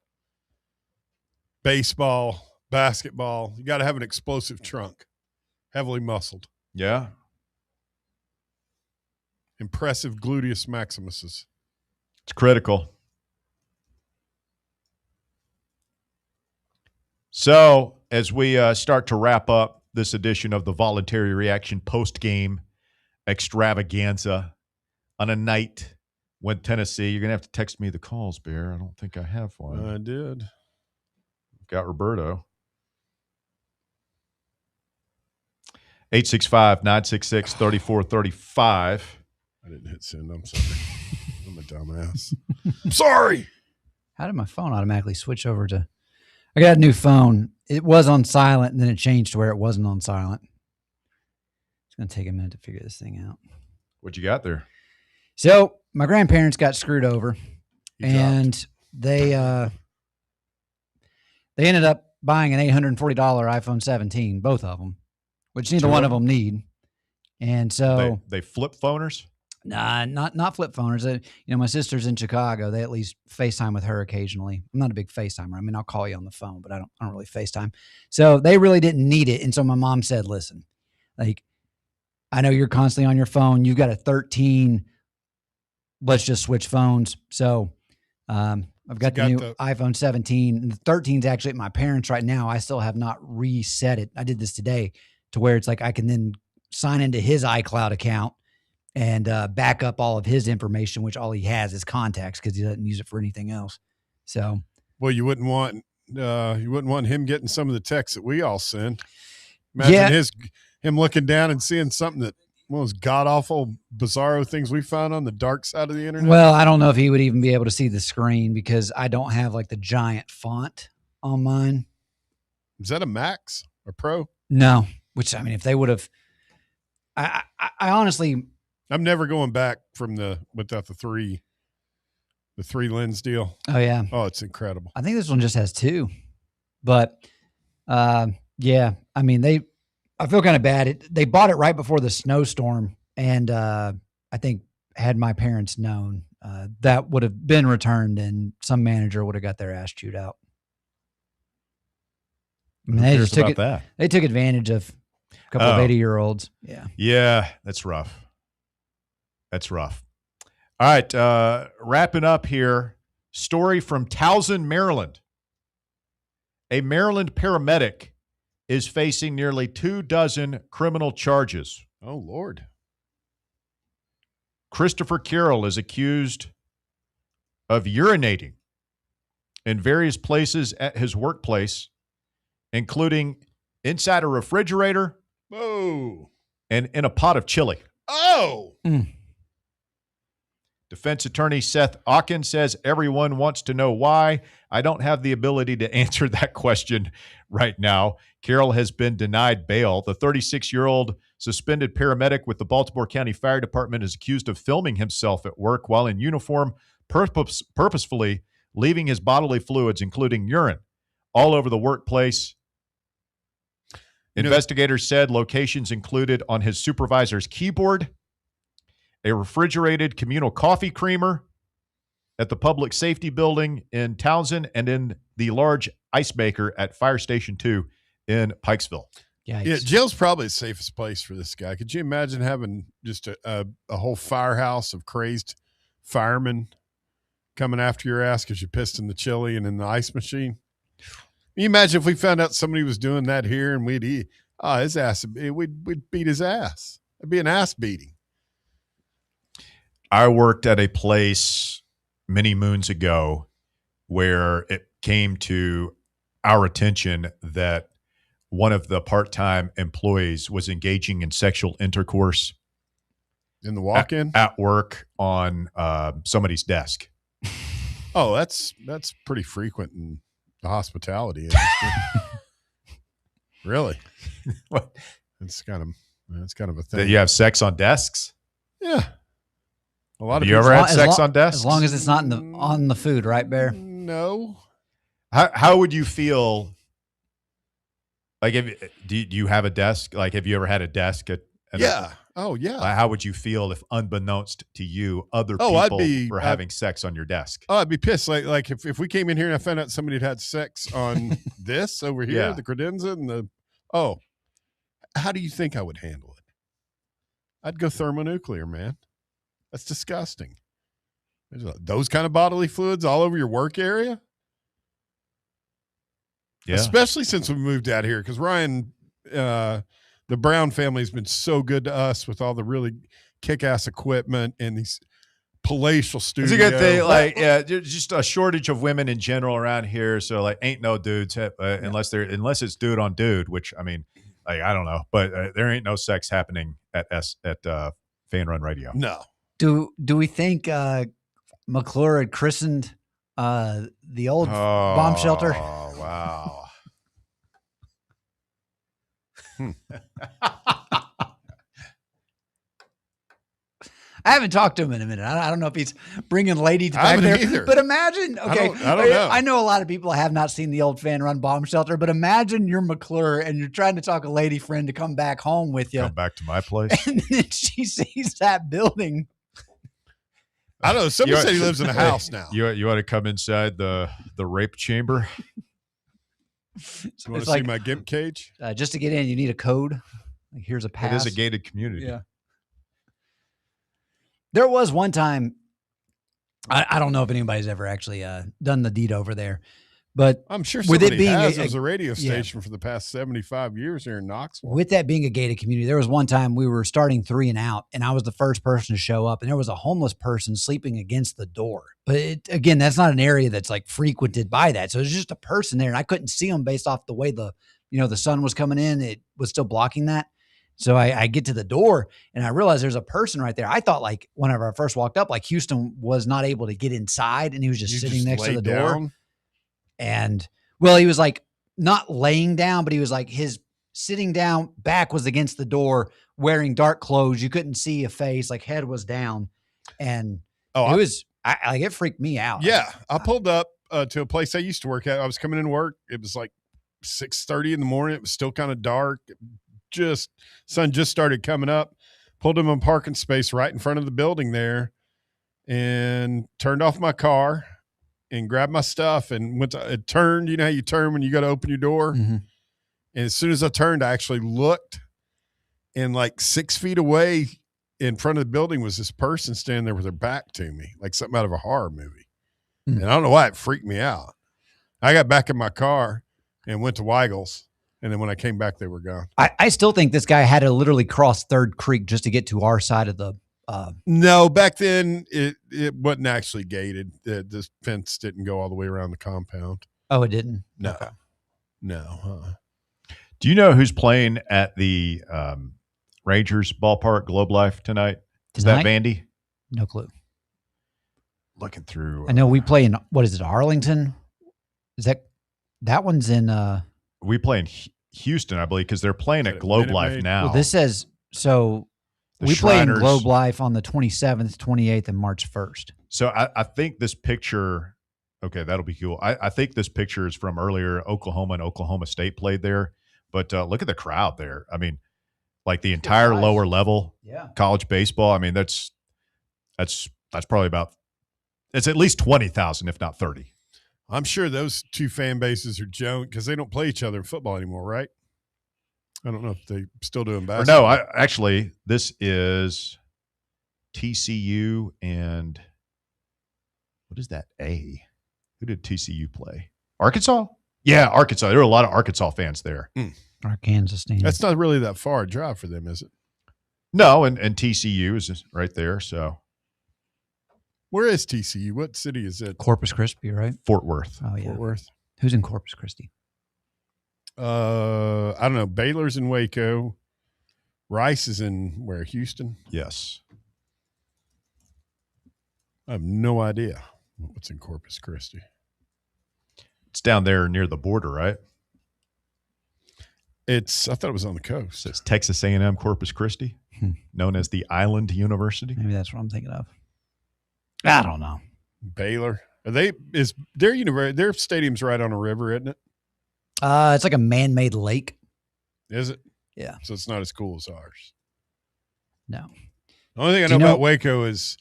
baseball, basketball. You got to have an explosive trunk, heavily muscled. Yeah. Impressive gluteus maximuses. It's critical. So as we start to wrap up this edition of the Voluntary Reaction post-game extravaganza on a night when Tennessee, you're going to have to text me the calls, Bear. I don't think I have one. I did. Got Roberto. 865-966-3435. I didn't hit send. I'm sorry. I'm a dumbass. I'm sorry. How did my phone automatically switch over to? I got a new phone. It was on silent, and then it changed to where it wasn't on silent. It's going to take a minute to figure this thing out. What you got there? So my grandparents got screwed over, and they ended up buying an $840 iPhone 17, both of them, which neither one of them need. And so they flip phoners. Nah, not flip phoners. My sister's in Chicago. They at least FaceTime with her occasionally. I'm not a big FaceTimer. I mean, I'll call you on the phone, but I don't really FaceTime. So they really didn't need it. And so my mom said, "Listen, like, I know you're constantly on your phone. You've got a 13. Let's just switch phones." So I've got the new iPhone 17, and the 13 is actually at my parents right now. I still have not reset it. I did this today to where it's like I can then sign into his iCloud account and back up all of his information, which all he has is contacts because he doesn't use it for anything else. So, well, you wouldn't want him getting some of the texts that we all send. Imagine him looking down and seeing something that one of those god awful bizarro things we found on the dark side of the internet. Well, I don't know if he would even be able to see the screen because I don't have like the giant font on mine. Is that a Max or Pro? No. Which, I mean, if they would have, I honestly, I'm never going back without the 3. The 3 lens deal. Oh, yeah. Oh, it's incredible. I think this one just has 2. But, yeah, I mean, I feel kind of bad. They bought it right before the snowstorm, and I think had my parents known, that would have been returned, and some manager would have got their ass chewed out. I mean, they just took it. That? They took advantage of a couple of 80-year-olds. Yeah. Yeah, that's rough. That's rough. All right, wrapping up here. Story from Towson, Maryland. A Maryland paramedic is facing nearly 24 criminal charges. Oh, Lord. Christopher Carroll is accused of urinating in various places at his workplace, including inside a refrigerator. Whoa. And in a pot of chili. Oh. Defense attorney Seth Ocken says everyone wants to know why. I don't have the ability to answer that question right now. Carroll has been denied bail. The 36-year-old suspended paramedic with the Baltimore County Fire Department is accused of filming himself at work while in uniform, purposefully leaving his bodily fluids, including urine, all over the workplace. Investigators said locations included on his supervisor's keyboard, a refrigerated communal coffee creamer at the Public Safety Building in Townsend, and in the large ice maker at Fire Station 2 in Pikesville. Yikes. Yeah, jail's probably the safest place for this guy. Could you imagine having just a whole firehouse of crazed firemen coming after your ass because you pissed in the chili and in the ice machine? Can you imagine if we found out somebody was doing that here and we'd beat his ass. It'd be an ass beating. I worked at a place many moons ago where it came to our attention that one of the part-time employees was engaging in sexual intercourse in the walk-in at work on somebody's desk. Oh, that's pretty frequent in the hospitality industry. Really? What? It's kind of a thing. That you have sex on desks? Yeah. A lot Have of you ever had sex on desks? As long as it's not on the food, right, Bear? No. How would you feel? Like, do you have a desk? Like, have you ever had a desk at? Yeah. Oh, yeah. How would you feel if, unbeknownst to you, other people were having sex on your desk? Oh, I'd be pissed. Like if we came in here and I found out somebody had sex on this over here, the credenza and how do you think I would handle it? I'd go thermonuclear, man. That's disgusting. Those kind of bodily fluids all over your work area? Yeah. Especially since we moved out here, because Ryan, the Brown family has been so good to us with all the really kick-ass equipment and these palatial studios. It's a good thing. Like, yeah, there's just a shortage of women in general around here. So, like, ain't no dudes unless it's dude on dude. Which, I mean, like, I don't know, but there ain't no sex happening at Fan Run Radio. No. Do we think McClure had christened the old bomb shelter? Oh, wow. I haven't talked to him in a minute. I don't know if he's bringing ladies back there. Either. But imagine, okay, I don't know. I know a lot of people have not seen the old Fan Run bomb shelter, but imagine you're McClure and you're trying to talk a lady friend to come back home with you. Come back to my place. And then she sees that building. I don't know. Somebody said he lives in a house now. You want to come inside the rape chamber? You want to see my gimp cage? Just to get in, you need a code. Like, here's a pass. It is a gated community. Yeah. There was one time, I don't know if anybody's ever actually done the deed over there, but I'm sure somebody has. It was a radio station for the past 75 years here in Knoxville. With that being a gated community, there was one time we were starting 3 and out, and I was the first person to show up, and there was a homeless person sleeping against the door. But again, that's not an area that's like frequented by that. So there's just a person there, and I couldn't see them based off the way the sun was coming in. It was still blocking that. So I get to the door and I realize there's a person right there. I thought, like, whenever I first walked up, like, Houston was not able to get inside and he was just sitting next to the door. And well, he was like not laying down, but he was like, his sitting down back was against the door, wearing dark clothes. You couldn't see a face, like head was down. And I I it freaked me out. Yeah, I pulled up to a place I used to work at. I was coming in work. It was like 6:30 in the morning. It was still kind of dark. Sun just started coming up. Pulled in a parking space right in front of the building there, and turned off my car and grabbed my stuff and it turned. You know how you turn when you got to open your door. Mm-hmm. And as soon as I turned, I actually looked, and like 6 feet away in front of the building was this person standing there with their back to me, like something out of a horror movie. Mm. And I don't know why it freaked me out. I got back in my car and went to Weigel's. And then when I came back, they were gone. I still think this guy had to literally cross Third Creek just to get to our side of the. No, back then it wasn't actually gated. The fence didn't go all the way around the compound. Oh, it didn't? No. Okay. No. Do you know who's playing at the Rangers ballpark, Globe Life tonight? Is that Vandy? No clue. Looking through. I know we play in, what is it, Arlington? Is that one's in. We play in Houston, I believe, because they're playing at Globe Life now. Well, this says, so we play in Globe Life on the 27th, 28th, and March 1st. So I think this picture, okay, that'll be cool. I think this picture is from earlier. Oklahoma and Oklahoma State played there. But look at the crowd there. I mean, like the entire lower level college baseball. I mean, that's probably about, it's at least 20,000, if not 30. I'm sure those two fan bases are joking because they don't play each other in football anymore, right? I don't know if they still do in basketball. No, actually, this is TCU and what is that? Who did TCU play? Arkansas? Yeah, Arkansas. There were a lot of Arkansas fans there. Arkansas team. That's not really that far a drive for them, is it? No, and TCU is just right there. So, where is TCU? What city is it? Corpus Christi, right? Fort Worth. Oh, yeah. Fort Worth. Who's in Corpus Christi? I don't know. Baylor's in Waco. Rice is in where? Houston? Yes. I have no idea what's in Corpus Christi. It's down there near the border, right? I thought it was on the coast. It's Texas A&M Corpus Christi, known as the Island University. Maybe that's what I'm thinking of. I don't know. Baylor. Their stadium's right on a river, isn't it? It's like a man-made lake. Is it? Yeah. So it's not as cool as ours. No. The only thing I know about Waco is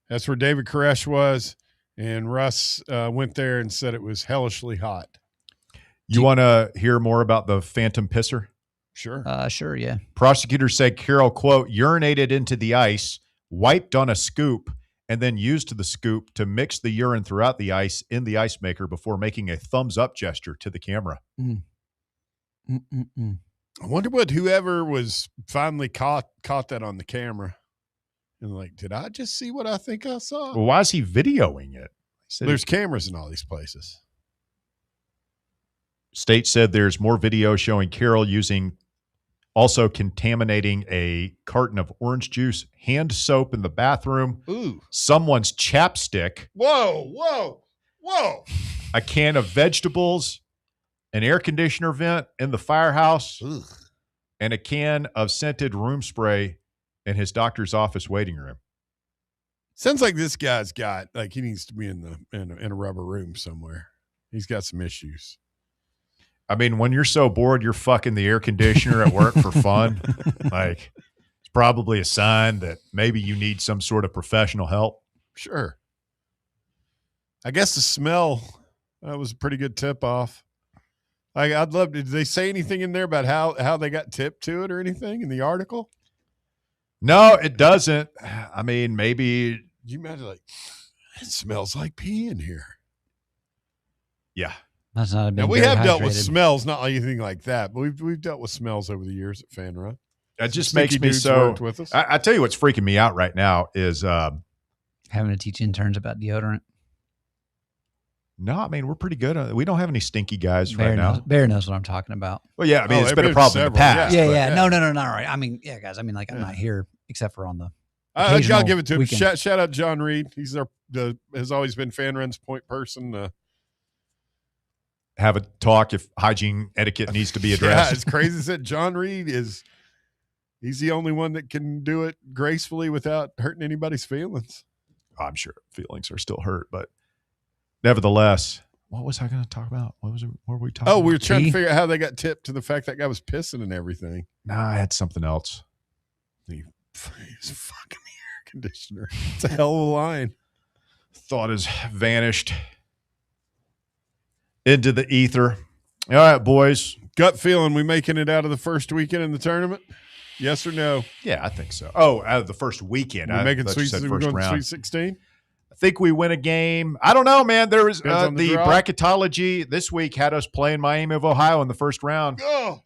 that's where David Koresh was, and Russ went there and said it was hellishly hot. You want to hear more about the phantom pisser? Sure. Sure, yeah. Prosecutors said Carroll, quote, urinated into the ice, wiped on a scoop, and then used the scoop to mix the urine throughout the ice in the ice maker before making a thumbs-up gesture to the camera. I wonder what whoever was finally caught that on the camera. And like, did I just see what I think I saw? Well, why is he videoing it? There's cameras in all these places. State said there's more video showing Carroll also contaminating a carton of orange juice, hand soap in the bathroom, someone's chapstick. Whoa. A can of vegetables, an air conditioner vent in the firehouse, and a can of scented room spray in his doctor's office waiting room. Sounds like this guy's got, like, he needs to be in a rubber room somewhere. He's got some issues. I mean, when you're so bored, you're fucking the air conditioner at work for fun. Like, it's probably a sign that maybe you need some sort of professional help. Sure. I guess the smell, that was a pretty good tip off. I'd love to, did they say anything in there about how they got tipped to it or anything in the article? No, it doesn't. I mean, maybe. You imagine, like, it smells like pee in here. Yeah. That's not now, we have dealt with smells, not anything like that, but we've dealt with smells over the years at Fan Run. That just makes me so. With us. I tell you what's freaking me out right now is having to teach interns about deodorant. No, I mean, we're pretty good. We don't have any stinky guys right now. Bear knows what I'm talking about. Well, yeah, I mean, it's been a problem in the past. Yeah. No, not right. I mean, yeah, guys. I mean, like, I'm not here except for on the. I'll give it to him. Shout out John Reed. He's has always been Fan Run's point person. Have a talk if hygiene etiquette needs to be addressed. Yeah, as crazy as that, John Reed he's the only one that can do it gracefully without hurting anybody's feelings. I'm sure feelings are still hurt, but nevertheless, what was I going to talk about? What were we talking about? Oh, we were trying to figure out how they got tipped to the fact that guy was pissing and everything. Nah, I had something else. He's fucking the air conditioner. It's a hell of a line. Thought has vanished into the ether. All right, boys. Gut feeling, we making it out of the first weekend in the tournament? Yes or no? Yeah, I think so. Oh, out of the first weekend. We're making thought you said we're first going to round. Sweet 16? I think we win a game. I don't know, man. There was the draw. bracketology this week had us playing Miami of Ohio in the first round. Oh.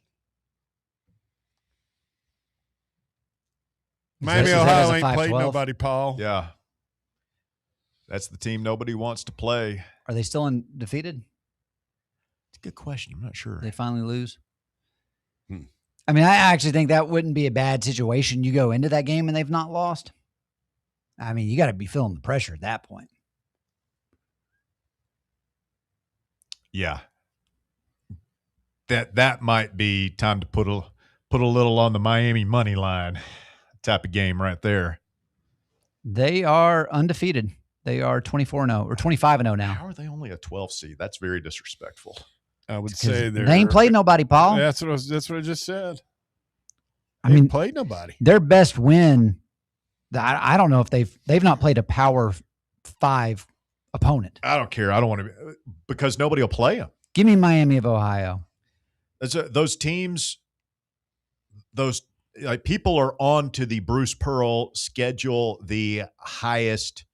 Is Miami, that Ohio as a ain't played 5-12? nobody, Paul. Yeah. That's the team nobody wants to play. Are they still undefeated? It's a good question. I'm not sure. They finally lose? I mean, I actually think that wouldn't be a bad situation. You go into that game and they've not lost. I mean, you got to be feeling the pressure at that point. Yeah. That might be time to put a little on the Miami money line type of game right there. They are undefeated. They are 24-0 or 25-0 now. How are they only a 12 seed? That's very disrespectful. I would say they ain't played nobody, Paul. That's what I just said. I mean, played nobody. Their best win. I don't know if they've not played a Power 5 opponent. I don't care. I don't want to because nobody will play them. Give me Miami of Ohio. Those teams, people are on to the Bruce Pearl schedule, the highest.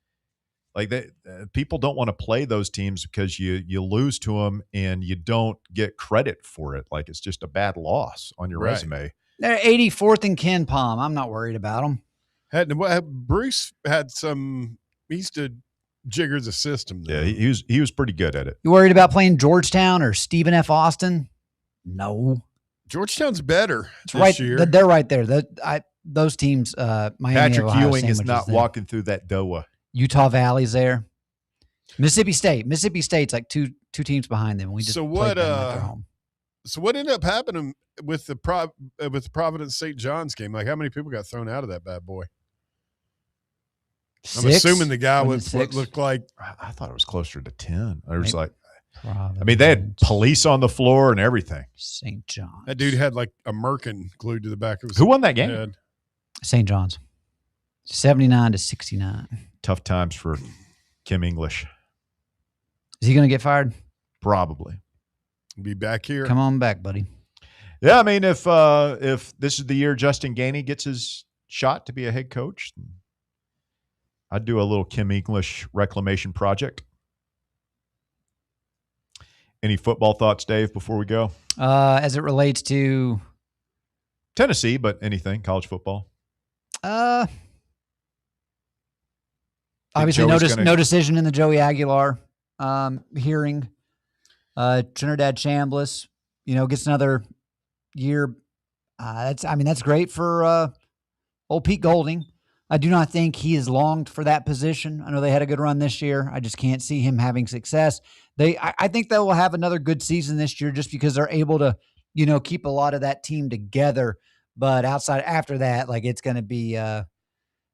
People don't want to play those teams because you lose to them and you don't get credit for it. Like it's just a bad loss on your resume. They're 84th in Ken Palm. I'm not worried about them. Bruce had some. He used to jigger the system. Though. Yeah, he was pretty good at it. You worried about playing Georgetown or Stephen F. Austin? No. Georgetown's better it's this right, year. They're right there. Those teams, Miami Patrick Ohio Ewing is not them. walking through that DOA. Utah Valley's there. Mississippi State's like two teams behind them. We just played them at their home. So what ended up happening with the Providence St. John's game? Like how many people got thrown out of that bad boy? 6? I'm assuming the guy with what looked like. I thought it was closer to 10. There was Providence. I mean, they had police on the floor and everything. St. John's. That dude had like a merkin glued to the back of his Who won that game? head. St. John's. 79-69. Tough times for Kim English. Is he going to get fired? Probably. Be back here. Come on back, buddy. Yeah, I mean, if this is the year Justin Gainey gets his shot to be a head coach, I'd do a little Kim English reclamation project. Any football thoughts, Dave, before we go? As it relates to Tennessee, but anything, college football. Obviously, no decision in the Joey Aguilar hearing. Trinidad Chambliss, gets another year. That's great for old Pete Golding. I do not think he is longed for that position. I know they had a good run this year. I just can't see him having success. I think they will have another good season this year just because they're able to, keep a lot of that team together. But after that, it's going to be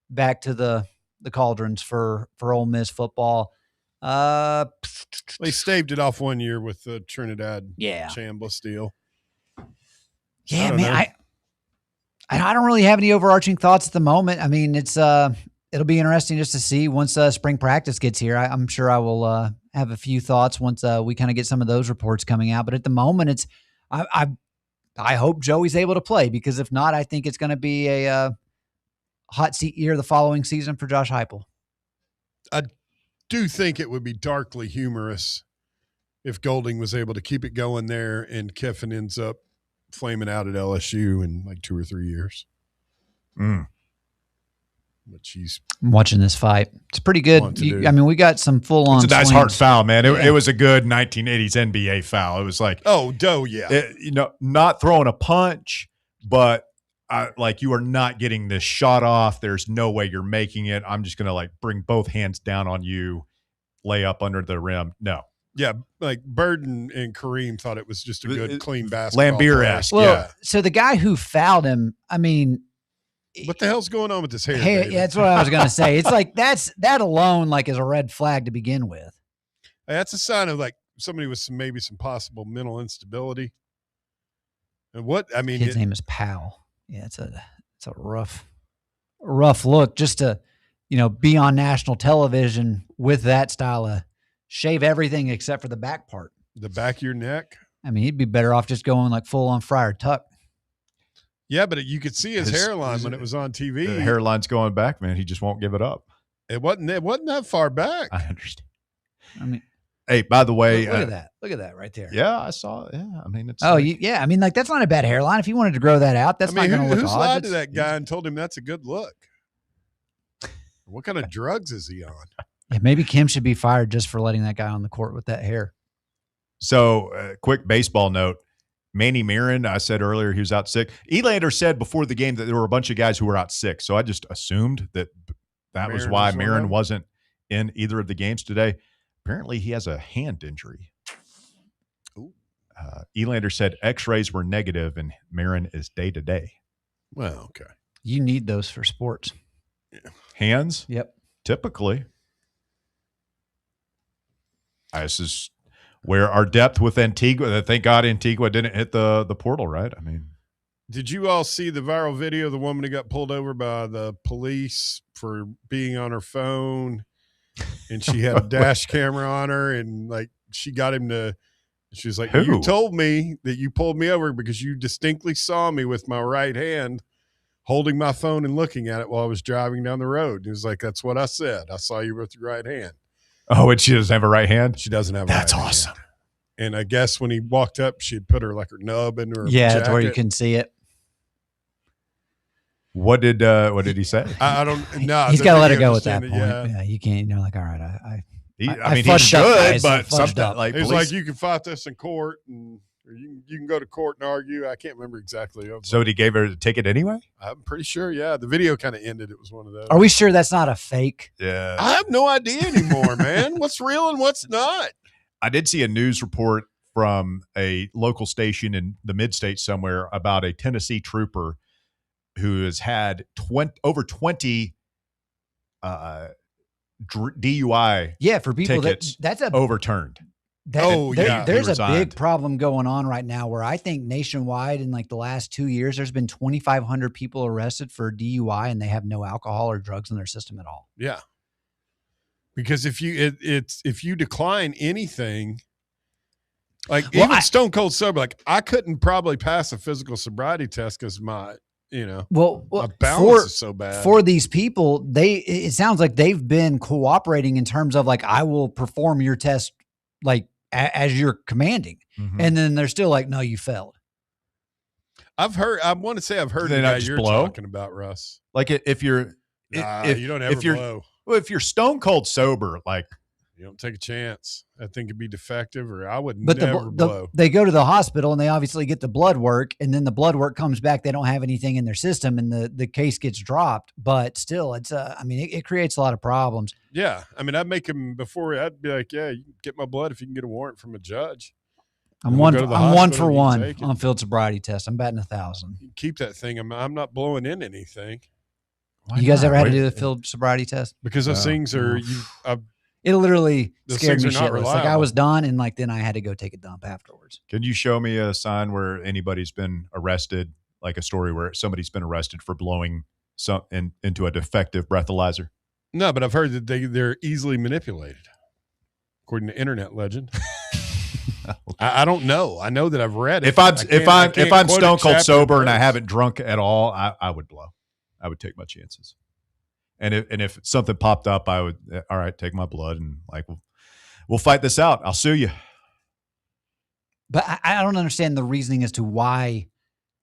back to the cauldrons for Ole Miss football. They staved it off one year with the Trinidad Chambliss deal. Yeah, man. I don't really have any overarching thoughts at the moment. I mean, it'll be interesting just to see once spring practice gets here. I'm sure I will have a few thoughts once we kind of get some of those reports coming out. But at the moment, I hope Joey's able to play because if not, I think it's going to be a hot seat year the following season for Josh Heupel. I do think it would be darkly humorous if Golding was able to keep it going there and Kiffin ends up flaming out at LSU in like 2 or 3 years. But I'm watching this fight. It's pretty good. We got some full-on It's a nice swings. hard foul, man. It was a good 1980s NBA foul. It was like, not throwing a punch, but you are not getting this shot off. There's no way you're making it. I'm just going to bring both hands down on you, lay up under the rim. No. Yeah, like Burden and Kareem thought it was just a good, clean basketball. Lambeer-esque. Well, so the guy who fouled him, I mean, What the hell's going on with this hair? Hey, yeah, that's what I was going to say. It's like that alone like is a red flag to begin with. That's a sign of like somebody with maybe some possible mental instability. And his name is Powell. Yeah, it's a rough look just to, be on national television with that style of shave everything except for the back part. The back of your neck. I mean, he'd be better off just going like full on Friar Tuck. Yeah, but you could see his hairline when it was on TV. The hairline's going back, man. He just won't give it up. It wasn't that far back. I understand. I mean, hey, by the way, look at that. Look at that right there. Yeah, I saw it. Yeah, I mean, it's. Oh, yeah. I mean, like that's not a bad hairline. If you wanted to grow that out, that's not going to look who's odd. lied to that guy and told him that's a good look? What kind of drugs is he on? Yeah, maybe Kim should be fired just for letting that guy on the court with that hair. So, quick baseball note. Manny Marin, I said earlier he was out sick. Elander said before the game that there were a bunch of guys who were out sick. So I just assumed that was why Marin wasn't in either of the games today. Apparently he has a hand injury. Elander said x-rays were negative and Marin is day-to-day. Well, okay. You need those for sports. Yeah. Hands? Yep. Typically. This is where our depth with Antigua, thank God Antigua didn't hit the portal, right? I mean. Did you all see the viral video of the woman who got pulled over by the police for being on her phone? And she had a dash camera on her and like she got him to, she was like, you told me that you pulled me over because you distinctly saw me with my right hand holding my phone and looking at it while I was driving down the road. He was like, that's what I said. I saw you with your right hand. Oh, and she doesn't have a right hand? She doesn't have a That's right awesome. hand. And I guess when he walked up, she'd put her like her nub into her jacket. That's where you can see it. What did he say? I don't know. He's got to let it go at that point. Yeah, you can't. You're like, all right, I mean, he's good, but something like it's like you can fight this in court, and or you can go to court and argue. I can't remember exactly. So he gave her the ticket anyway? I'm pretty sure. Yeah, the video kind of ended. It was one of those. Are we sure that's not a fake? Yeah, I have no idea anymore, man. What's real and what's not? I did see a news report from a local station in the mid-state somewhere about a Tennessee trooper who has had over 20 DUI for people that's overturned. There's a big problem going on right now where I think nationwide in like the last 2 years, there's been 2,500 people arrested for DUI and they have no alcohol or drugs in their system at all. Yeah. Because if you decline anything, like even stone cold sober, like I couldn't probably pass a physical sobriety test because my balance is so bad. For these people, it sounds like they've been cooperating in terms of like, I will perform your test like as you're commanding. Mm-hmm. And then they're still like, no, you failed. I want to say I've heard the guy you're talking about, Russ. Like if you're, you don't ever blow. Well, if you're stone cold sober, like you don't take a chance. That thing could be defective, or I would never blow. They go to the hospital and they obviously get the blood work, and then the blood work comes back. They don't have anything in their system, and the case gets dropped. But still, it's it creates a lot of problems. Yeah, I mean, I'd make him before. I'd be like, yeah, you can get my blood if you can get a warrant from a judge. I'm one for one on field sobriety test. I'm batting 1,000. Keep that thing. I'm not blowing in anything. You guys ever had to do the field sobriety test? Because those things are it literally scared me shitless. Like I was done, and like then I had to go take a dump afterwards. Can you show me a sign where anybody's been arrested, like a story where somebody's been arrested for blowing into a defective breathalyzer? No, but I've heard that they're easily manipulated, according to internet legend. I don't know. I know that I've read it. If I'm stone cold sober and I haven't drunk at all, I would blow. I would take my chances. And if something popped up, I would, all right, take my blood and like, we'll fight this out. I'll sue you. But I don't understand the reasoning as to why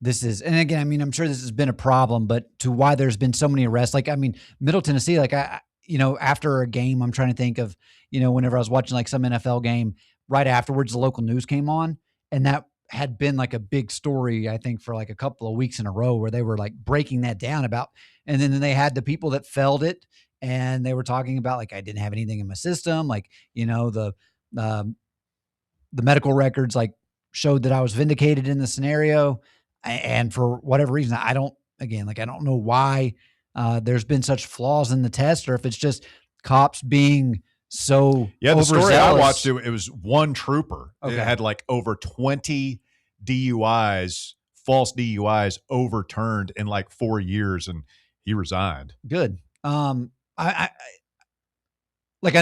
this is. And again, I mean, I'm sure this has been a problem, but to why there's been so many arrests. Like, I mean, Middle Tennessee, like after a game, I'm trying to think of, whenever I was watching like some NFL game, right afterwards, the local news came on, and that had been like a big story, I think, for like a couple of weeks in a row where they were like breaking that down about, and then they had the people that felt it and they were talking about like, I didn't have anything in my system. Like, the medical records like showed that I was vindicated in the scenario. And for whatever reason, I don't again, like I don't know why there's been such flaws in the test, or if it's just cops being so the story I overzealous. watched, it was one trooper. Okay. It had like over 20 DUIs, false DUIs overturned in like 4 years, and he resigned. Good. I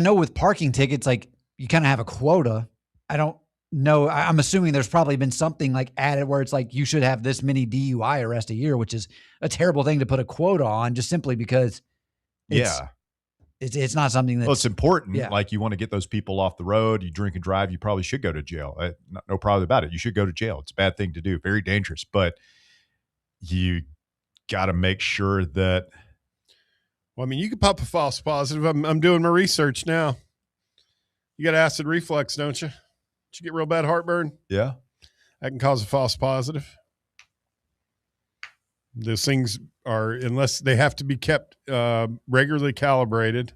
know with parking tickets, like you kind of have a quota. I don't know. I'm assuming there's probably been something like added where it's like you should have this many DUI arrests a year, which is a terrible thing to put a quota on just simply because it's not something that's, well, it's important. Yeah. Like you want to get those people off the road. You drink and drive, you probably should go to jail. No problem about it. You should go to jail. It's a bad thing to do. Very dangerous. But you got to make sure that. Well, I mean, you could pop a false positive. I'm doing my research now. You got acid reflux, don't you? Did you get real bad heartburn? Yeah. That can cause a false positive. Those things are, unless they have to be kept regularly calibrated.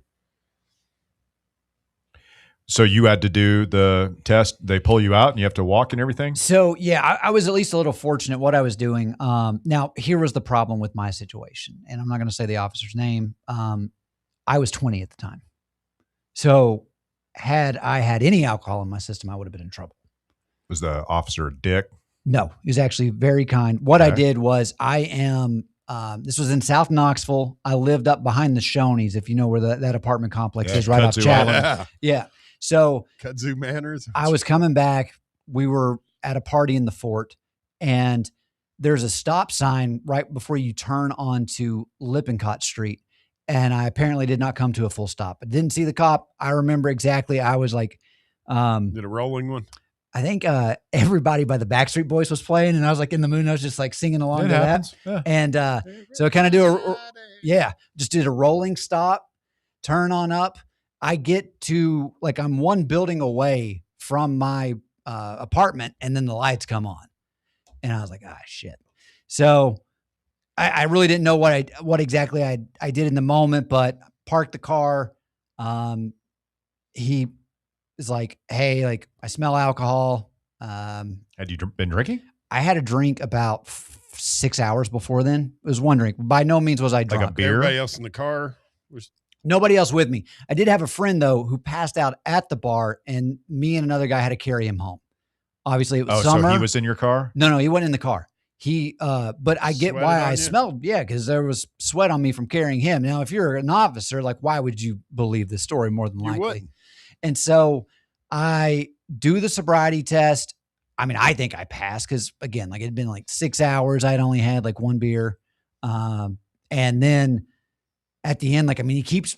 So you had to do the test. They pull you out and you have to walk and everything? So, yeah, I was at least a little fortunate what I was doing. Now, here was the problem with my situation, and I'm not going to say the officer's name. I was 20 at the time. So had I had any alcohol in my system, I would have been in trouble. Was the officer a dick? No, he was actually very kind. What I did was this was in South Knoxville. I lived up behind the Shoney's, if you know where that apartment complex is, right off Chapman. Yeah. So Kudzu Manors. I was coming back. We were at a party in the fort, and there's a stop sign right before you turn onto Lippincott Street. And I apparently did not come to a full stop. I didn't see the cop. I remember exactly. I was like, did a rolling one? I think Everybody by the Backstreet Boys was playing, and I was like in the mood. I was just like singing along to that. Yeah. And so I kind of just did a rolling stop, turn on up. I get to like, I'm one building away from my apartment, and then the lights come on, and I was like, shit. So I really didn't know what exactly I did in the moment, but parked the car. He is like, hey, like I smell alcohol. Had you been drinking? I had a drink about 6 hours before then. It was one drink. By no means was I drunk. Like a beer? Everybody else in the car was... Nobody else with me. I did have a friend though who passed out at the bar, and me and another guy had to carry him home. Obviously, it was summer. So he was in your car? No, he wasn't in the car. But I get why I smelled. Yeah, because there was sweat on me from carrying him. Now, if you're an officer, like, why would you believe this story more than likely? Wouldn't. And so I do the sobriety test. I mean, I think I passed because, again, like, it had been like 6 hours. I'd only had like one beer. And then at the end, like, I mean, he keeps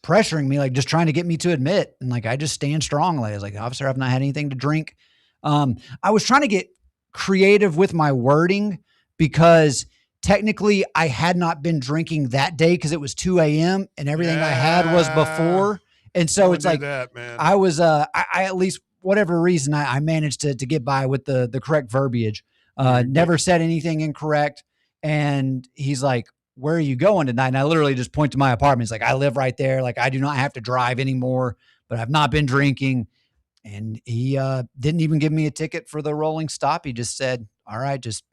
pressuring me, like just trying to get me to admit. And like, I just stand strongly. I was like, officer, I've not had anything to drink. I was trying to get creative with my wording because technically I had not been drinking that day because it was 2 a.m. and everything I had was before. And so it's like, I was, I at least, whatever reason, I managed to get by with the correct verbiage, never said anything incorrect. And he's like, where are you going tonight? And I literally just point to my apartment. He's like, I live right there. Like, I do not have to drive anymore, but I've not been drinking. And he didn't even give me a ticket for the rolling stop. He just said, all right, just,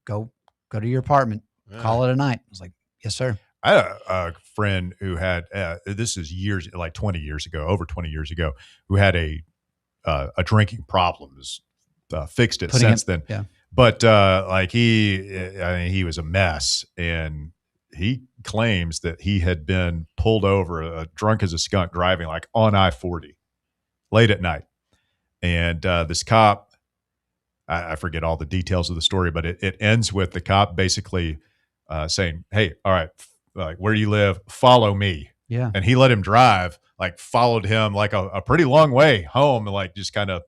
go to your apartment, call it a night. I was like, yes, sir. I had a friend who had, this is years, like 20 years ago, over 20 years ago, who had a drinking problem. Fixed it since then. Yeah. But like he was a mess, and he claims that he had been pulled over, drunk as a skunk, driving like on I-40 late at night. And this cop, I forget all the details of the story, but it ends with the cop basically saying, hey, all right, like, where do you live? Follow me. Yeah. And he let him drive, like followed him like a pretty long way home, and like just kind of,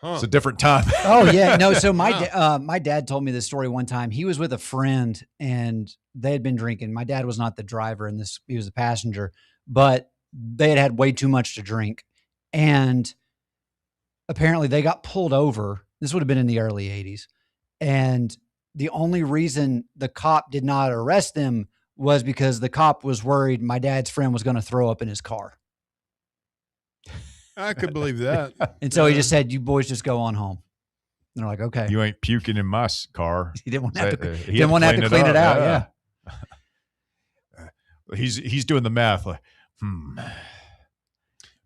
it's a different time. Oh yeah. No. So my dad told me this story one time. He was with a friend and they had been drinking. My dad was not the driver and he was the passenger, but they had way too much to drink. And apparently they got pulled over. This would have been in the early 80s. And the only reason the cop did not arrest them was because the cop was worried my dad's friend was going to throw up in his car. I could believe that. And so he just said, you boys just go on home. And they're like, okay. You ain't puking in my car. He didn't want to have to, clean it out. Yeah. He's doing the math like,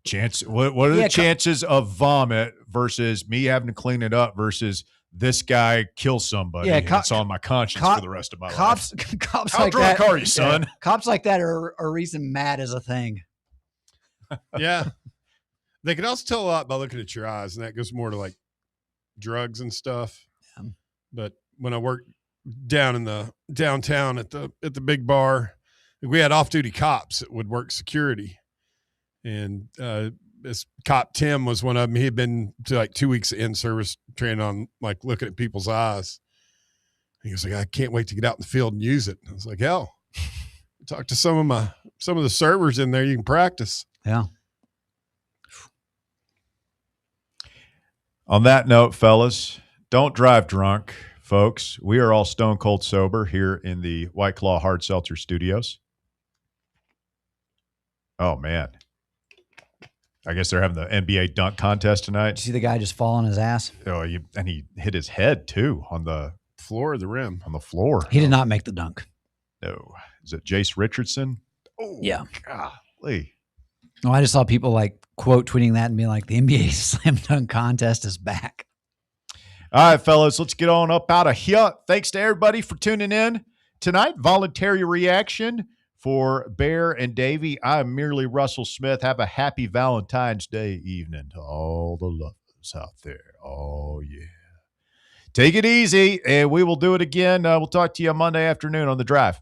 chance. What are the chances of vomit versus me having to clean it up versus this guy kills somebody? Yeah, it's on my conscience for the rest of my life. Cops How like drunk that, are you, son? Cops like that are a reason mad is a thing. Yeah. They can also tell a lot by looking at your eyes, and that goes more to like drugs and stuff. Yeah. But when I worked down in the downtown at the big bar, we had off-duty cops that would work security. And this cop Tim was one of them. He had been to like 2 weeks of in-service training on like looking at people's eyes. He was like, I can't wait to get out in the field and use it. I was like, hell, talk to some of the servers in there. You can practice. Yeah. On that note, fellas, don't drive drunk, folks. We are all stone cold sober here in the White Claw Hard Seltzer Studios. Oh, man. I guess they're having the NBA dunk contest tonight. Did you see the guy just fall on his ass? Oh, and he hit his head, too, on the floor of the rim. On the floor. He did not make the dunk. No. Is it Jace Richardson? Oh, yeah. Golly. No, I just saw people like quote tweeting that and being like, the NBA slam dunk contest is back. All right, fellas, let's get on up out of here. Thanks to everybody for tuning in tonight. Voluntary reaction for Bear and Davey. I'm merely Russell Smith. Have a happy Valentine's Day evening to all the lovers out there. Oh, yeah. Take it easy, and we will do it again. We'll talk to you Monday afternoon on The Drive.